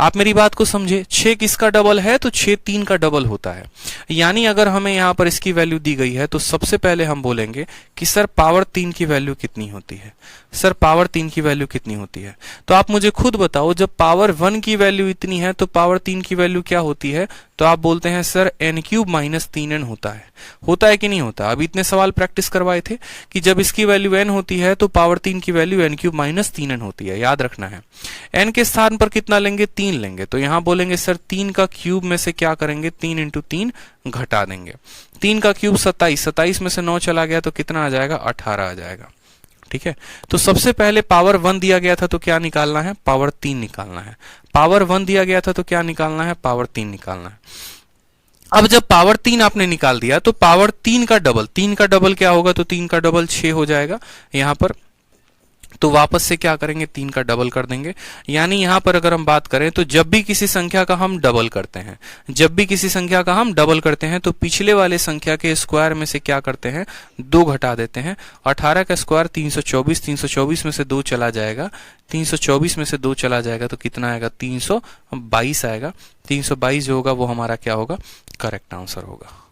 आप मेरी बात को समझे, 6 किसका डबल है? तो 6 3 का डबल होता है। यानी अगर हमें यहां पर इसकी वैल्यू दी गई है तो सबसे पहले हम बोलेंगे कि सर पावर 3 की वैल्यू कितनी होती है, सर पावर 3 की वैल्यू कितनी होती है? तो आप मुझे खुद बताओ, जब पावर 1 की वैल्यू इतनी है तो पावर 3 की वैल्यू क्या होती है? तो आप बोलते हैं सर n³ - 3n होता है कि नहीं होता? अभी इतने सवाल प्रैक्टिस करवाए थे कि जब इसकी वैल्यू n होती है तो पावर 3 की वैल्यू n³ - 3n होती है, याद रखना है। n के स्थान पर कितना लेंगे? 3 लेंगे, तो यहां बोलेंगे सर 3 का क्यूब में से क्या करेंगे? 3 × 3 घटा देंगे। 3 का क्यूब 27, 27 में से 9 चला गया तो कितना आ जाएगा? 18 आ जाएगा। ठीक है, तो सबसे पहले पावर 1 दिया गया था तो क्या निकालना है? पावर 3 निकालना है। पावर 1 दिया गया था तो क्या निकालना है? पावर 3 निकालना है। अब जब पावर 3 आपने निकाल दिया तो पावर 3 का डबल, 3 का डबल क्या होगा? तो 3 का डबल 6 हो जाएगा यहां पर। तो वापस से क्या करेंगे? 3 का डबल कर देंगे। यानी यहां पर अगर हम बात करें तो जब भी किसी संख्या का हम डबल करते हैं, जब भी किसी संख्या का हम डबल करते हैं तो पिछले वाले संख्या के स्क्वायर में से क्या करते हैं? 2 घटा देते हैं। 18 का स्क्वायर 324, 324 में से 2 चला जाएगा, 324 में से 2 चला जाएगा तो कितना आएगा? 322 आएगा। 322 जो होगा वो हमारा क्या होगा? करेक्ट आंसर होगा।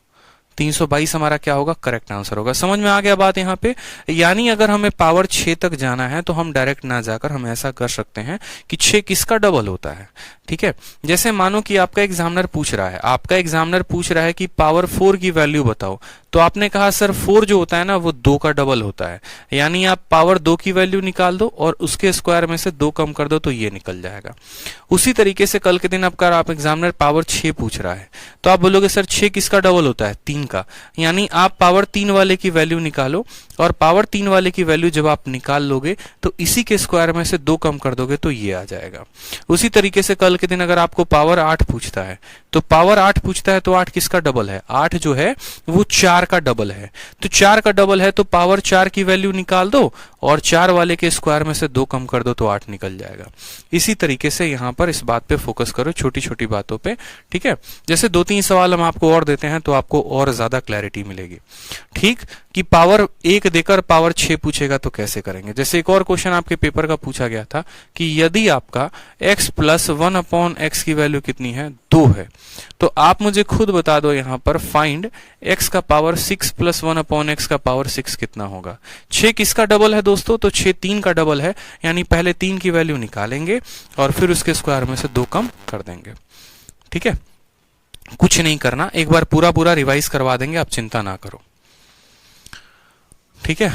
322 हमारा क्या होगा? करेक्ट आंसर होगा। समझ में आ गया बात यहाँ पे? यानी अगर हमें पावर 6 तक जाना है तो हम डायरेक्ट ना जाकर हम ऐसा कर सकते हैं कि 6 किसका डबल होता है। ठीक है, जैसे मानो कि आपका एग्जामिनर पूछ रहा है, आपका एग्जामिनर पूछ रहा है कि पावर 4 की वैल्यू बताओ, तो आपने कहा सर 4 जो होता है ना वो 2 का डबल होता है। यानी आप पावर 2 की वैल्यू निकाल दो और उसके स्क्वायर में से 2 कम कर दो तो ये निकल जाएगा। उसी तरीके से कल के दिन आप एग्जामिनर पावर 6 पूछ रहा है तो आप बोलोगे सर 6 किसका डबल होता है? 3 का। यानी आप पावर 3 वाले की वैल्यू निकालो, और पावर 3 वाले की वैल्यू जब आप निकाल लोगे तो इसी के स्क्वायर में से 2 कम कर दोगे तो ये आ जाएगा। उसी तरीके से कल के दिन अगर आपको पावर 8 पूछता है तो पावर 8 पूछता है तो 8 किसका डबल है? 8 जो है वो 4 का डबल है। तो 4 का डबल है तो पावर 4 की वैल्यू निकाल दो और 4 वाले के स्क्वायर में से 2 कम कर दो तो 8 निकल जाएगा। इसी तरीके से यहां पर इस बात पे फोकस करो, छोटी छोटी बातों पे। ठीक है, जैसे 2-3 सवाल हम आपको और देते हैं तो आपको और ज्यादा क्लैरिटी मिलेगी। ठीक, कि पावर 1 देकर पावर 6 पूछेगा तो कैसे करेंगे। जैसे एक और क्वेश्चन आपके पेपर का पूछा गया था कि यदि आपका x प्लस 1/x की वैल्यू कितनी है, 2 है, तो आप मुझे खुद बता दो यहां पर फाइंड x का पावर 6 प्लस 1/x का पावर 6 कितना होगा। 6 किसका डबल है दोस्तों, तो 6 3 का डबल है, यानी पहले 3 की वैल्यू निकालेंगे और फिर उसके स्क्वायर में से 2 कम कर देंगे। ठीक है, कुछ नहीं करना, एक बार पूरा पूरा रिवाइज करवा देंगे, आप चिंता ना करो। ठीक है,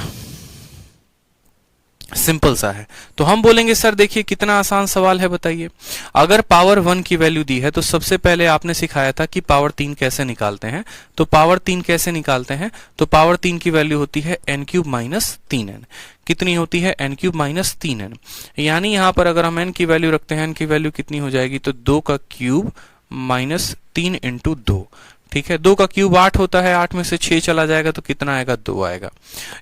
सिंपल सा है। तो हम बोलेंगे सर देखिए कितना आसान सवाल है, बताइए। अगर पावर 1 की वैल्यू दी है तो सबसे पहले आपने सिखाया था कि पावर 3 कैसे निकालते हैं। तो पावर 3 कैसे निकालते हैं, तो पावर 3 की वैल्यू होती है n क्यूब माइनस 3n। कितनी होती है, n क्यूब माइनस 3n। यानी यहां पर अगर हम n की वैल्यू रखते हैं, n की वैल्यू कितनी हो जाएगी, तो 2 का क्यूब माइनस 3 इंटू 2। ठीक है, 2 का क्यूब 8 होता है, 8 में से 6 चला जाएगा तो कितना आएगा, 2 आएगा।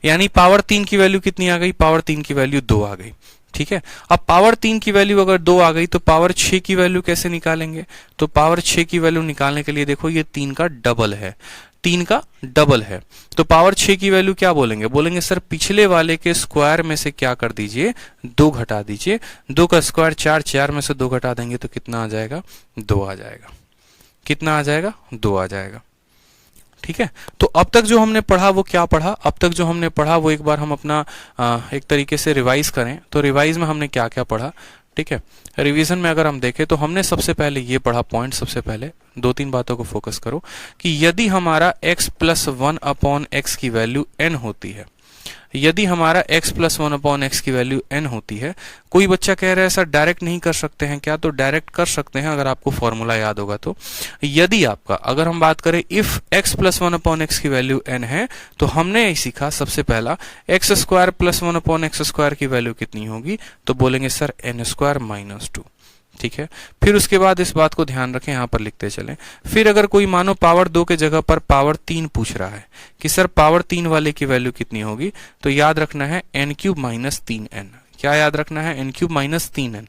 यानी पावर 3 की वैल्यू कितनी आ गई, पावर 3 की वैल्यू 2 आ गई। ठीक है, अब पावर 3 की वैल्यू अगर 2 आ गई तो पावर 6 की वैल्यू कैसे निकालेंगे। तो पावर 6 की वैल्यू निकालने के लिए देखो ये 3 का डबल है, 3 का डबल है। तो पावर 6 की वैल्यू क्या बोलेंगे, बोलेंगे सर पिछले वाले के स्क्वायर में से क्या कर दीजिए, 2 घटा दीजिए। 2 का स्क्वायर 4, 4 में से 2 घटा देंगे तो कितना आ जाएगा, 2 आ जाएगा। कितना आ जाएगा, 2 आ जाएगा। ठीक है, तो अब तक जो हमने पढ़ा वो क्या पढ़ा, अब तक जो हमने पढ़ा वो एक बार हम अपना एक तरीके से रिवाइज करें। तो रिवाइज में हमने क्या क्या पढ़ा। ठीक है, रिवीजन में अगर हम देखें तो हमने सबसे पहले ये पढ़ा पॉइंट, सबसे पहले 2-3 बातों को फोकस करो कि यदि हमारा x प्लस 1/x की वैल्यू n होती है, यदि हमारा x प्लस 1/x की वैल्यू n होती है। कोई बच्चा कह रहा है सर डायरेक्ट नहीं कर सकते हैं क्या, तो डायरेक्ट कर सकते हैं अगर आपको फॉर्मूला याद होगा तो। यदि आपका, अगर हम बात करें इफ x प्लस 1/x की वैल्यू n है, तो हमने यही सीखा सबसे पहला x square plus 1/x square की वैल्यू कितनी होगी, तो बोलेंगे सर n स्क्वायर माइनस 2। ठीक है, फिर उसके बाद इस बात को ध्यान रखें, यहां पर लिखते चलें। फिर अगर कोई मानो पावर 2 के जगह पर पावर 3 पूछ रहा है कि सर पावर 3 वाले की वैल्यू कितनी होगी, तो याद रखना है n क्यूब माइनस 3n। क्या याद रखना है, n cube minus 3n।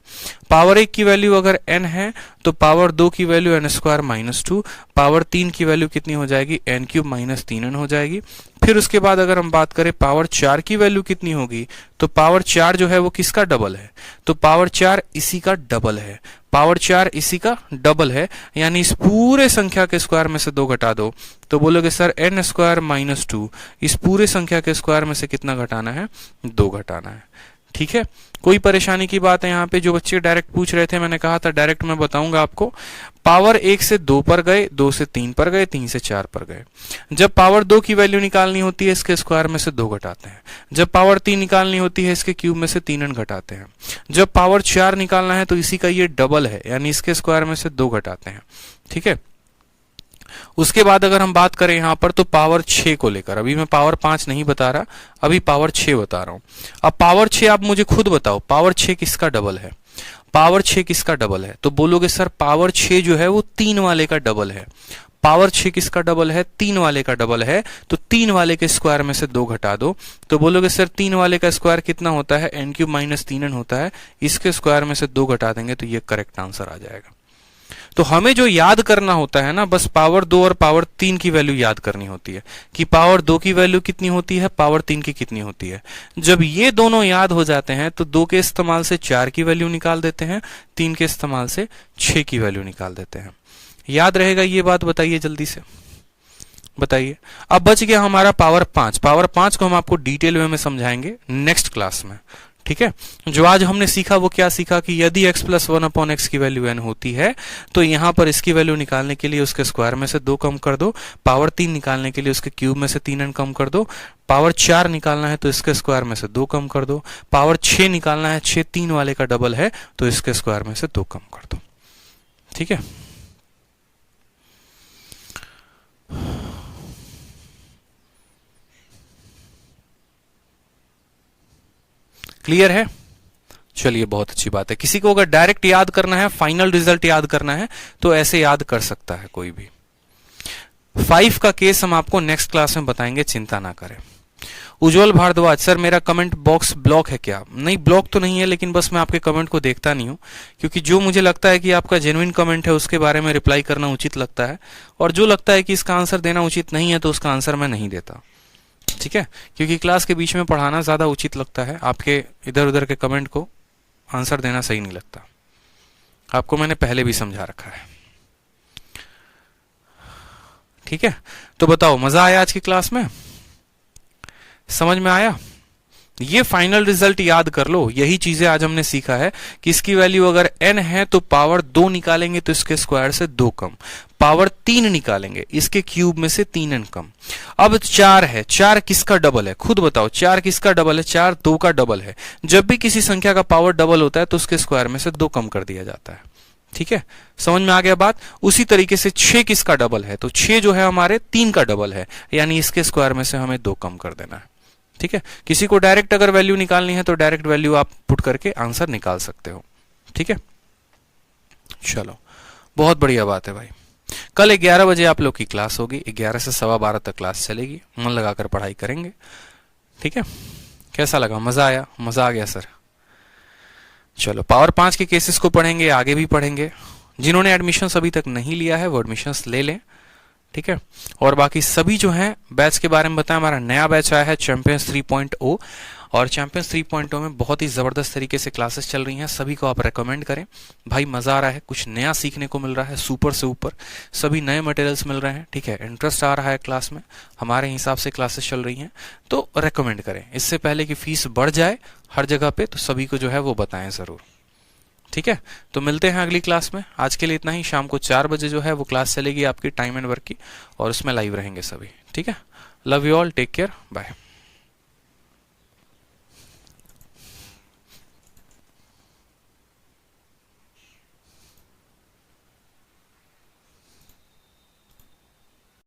Power 1 की वैल्यू अगर n है तो पावर 2 की value n square minus 2, power 3 की वैल्यू कितनी हो जाएगी, n क्यूब माइनस 3n हो जाएगी। फिर उसके बाद अगर हम बात करें पावर 4 की वैल्यू कितनी होगी, तो पावर 4 जो है वो किसका डबल है, तो पावर 4 इसी का डबल है। पावर 4 इसी का डबल है, यानी इस पूरे संख्या के स्क्वायर में से 2 घटा दो तो बोलोगे सर n स्क्वायर माइनस 2। इस पूरे संख्या के स्क्वायर में से कितना घटाना है, 2 घटाना है। ठीक है, कोई परेशानी की बात है यहाँ पे। जो बच्चे डायरेक्ट पूछ रहे थे, मैंने कहा था डायरेक्ट मैं बताऊंगा आपको। पावर 1 से 2 पर गए, 2 से 3 पर गए, 3 से 4 पर गए। जब पावर 2 की वैल्यू निकालनी होती है, इसके स्क्वायर में से 2 घटाते हैं। जब पावर 3 निकालनी होती है, इसके क्यूब में से 3n घटाते हैं। जब पावर 4 निकालना है तो इसी का ये डबल है, यानी इसके स्क्वायर में से 2 घटाते हैं। ठीक है, उसके बाद अगर हम बात करें यहां पर तो पावर 6 को लेकर, अभी मैं पावर 5 नहीं बता रहा, अभी पावर 6 बता रहा हूं। अब पावर 6 आप मुझे खुद बताओ, पावर 6 किसका डबल है, पावर 6 किसका डबल है, तो बोलोगे सर पावर 6 जो है वो 3 वाले का डबल है। पावर 6 किसका डबल है, 3 वाले का डबल है। तो 3 वाले के स्क्वायर में से 2 घटा दो तो बोलोगे सर 3 वाले का स्क्वायर कितना होता है, n क्यूब माइनस 3n होता है। इसके स्क्वायर में से 2 घटा देंगे तो ये करेक्ट आंसर आ जाएगा। तो हमें जो याद करना होता है ना, बस पावर 2 और पावर 3 की वैल्यू याद करनी होती है कि पावर 2 की वैल्यू कितनी होती है, पावर 3 की कितनी होती है। जब ये दोनों याद हो जाते हैं तो 2 के इस्तेमाल से 4 की वैल्यू निकाल देते हैं, 3 के इस्तेमाल से 6 की वैल्यू निकाल देते हैं। याद रहेगा ये बात, बताइए जल्दी से बताइए। अब बच गया हमारा पावर 5। पावर 5 को हम आपको डिटेल वे में समझाएंगे नेक्स्ट क्लास में। ठीक है, जो आज हमने सीखा वो क्या सीखा कि यदि x प्लस 1/x की वैल्यू n होती है तो यहां पर इसकी वैल्यू निकालने के लिए उसके स्क्वायर में से 2 कम कर दो, पावर 3 निकालने के लिए उसके क्यूब में से 3n कम कर दो, पावर 4 निकालना है तो इसके स्क्वायर में से 2 कम कर दो, पावर 6 निकालना है, 6 3 वाले का डबल है तो इसके स्क्वायर में से 2 कम कर दो। ठीक है, क्लियर है। चलिए बहुत अच्छी बात है। किसी को अगर डायरेक्ट याद करना है, फाइनल रिजल्ट याद करना है तो ऐसे याद कर सकता है कोई भी। 5 का केस हम आपको नेक्स्ट क्लास में बताएंगे, चिंता ना करें। उज्जवल भारद्वाज, सर मेरा कमेंट बॉक्स ब्लॉक है क्या? नहीं, ब्लॉक तो नहीं है, लेकिन बस मैं आपके कमेंट को देखता नहीं हूं, क्योंकि जो मुझे लगता है कि आपका जेन्युइन कमेंट है उसके बारे में रिप्लाई करना उचित लगता है, और जो लगता है कि इसका आंसर देना उचित नहीं है तो उसका आंसर मैं नहीं देता। ठीक है, क्योंकि क्लास के बीच में पढ़ाना ज़्यादा उचित लगता है, आपके इधर उधर के कमेंट को आंसर देना सही नहीं लगता। आपको मैंने पहले भी समझा रखा है। ठीक है, तो बताओ मजा आया आज की क्लास में? समझ में आया? ये फाइनल रिजल्ट याद कर लो। यही चीजें आज हमने सीखा है कि इसकी वैल्यू अगर n है तो पावर 2 निकालेंगे तो इसके स्क्वायर से 2 कम, पावर 3 निकालेंगे इसके क्यूब में से 3n कम। अब 4 है, 4 किसका डबल है? खुद बताओ, 4 किसका डबल है? 4 2 का डबल है। जब भी किसी संख्या का पावर डबल होता है तो उसके स्क्वायर में से 2 कम कर दिया जाता है। ठीक है, समझ में आ गया बात? उसी तरीके से 6 किसका डबल है? तो 6 जो है हमारे 3 का डबल है, यानी इसके स्क्वायर में से हमें 2 कम कर देना है। ठीक है, किसी को डायरेक्ट अगर वैल्यू निकालनी है तो डायरेक्ट वैल्यू आप पुट करके आंसर निकाल सकते हो। ठीक है, चलो बहुत बढ़िया बात है भाई। कल 11 बजे आप लोग की क्लास होगी, 11 से 12:15 तक क्लास चलेगी। मन लगाकर पढ़ाई करेंगे। ठीक है, कैसा लगा? मजा आया? मजा आ गया सर। चलो पावर 5 के केसेस को पढ़ेंगे, आगे भी पढ़ेंगे। जिन्होंने एडमिशन अभी तक नहीं लिया है वो एडमिशन ले लें। ठीक है, और बाकी सभी जो हैं बैच के बारे में बताएं। हमारा नया बैच आया है चैंपियंस 3.0, और चैंपियंस 3.0 में बहुत ही जबरदस्त तरीके से क्लासेस चल रही हैं। सभी को आप रेकमेंड करें भाई, मजा आ रहा है, कुछ नया सीखने को मिल रहा है, सुपर से ऊपर सभी नए मटेरियल्स मिल रहे हैं। ठीक है, इंटरेस्ट आ रहा है क्लास में, हमारे हिसाब से क्लासेस चल रही हैं, तो रेकमेंड करें। इससे पहले कि फीस बढ़ जाए हर जगह पे, तो सभी को जो है वो बताएं जरूर। ठीक है, तो मिलते हैं अगली क्लास में। आज के लिए इतना ही। शाम को 4 बजे जो है वो क्लास चलेगी आपकी टाइम एंड वर्क की, और उसमें लाइव रहेंगे सभी। ठीक है, love you all, take care, bye.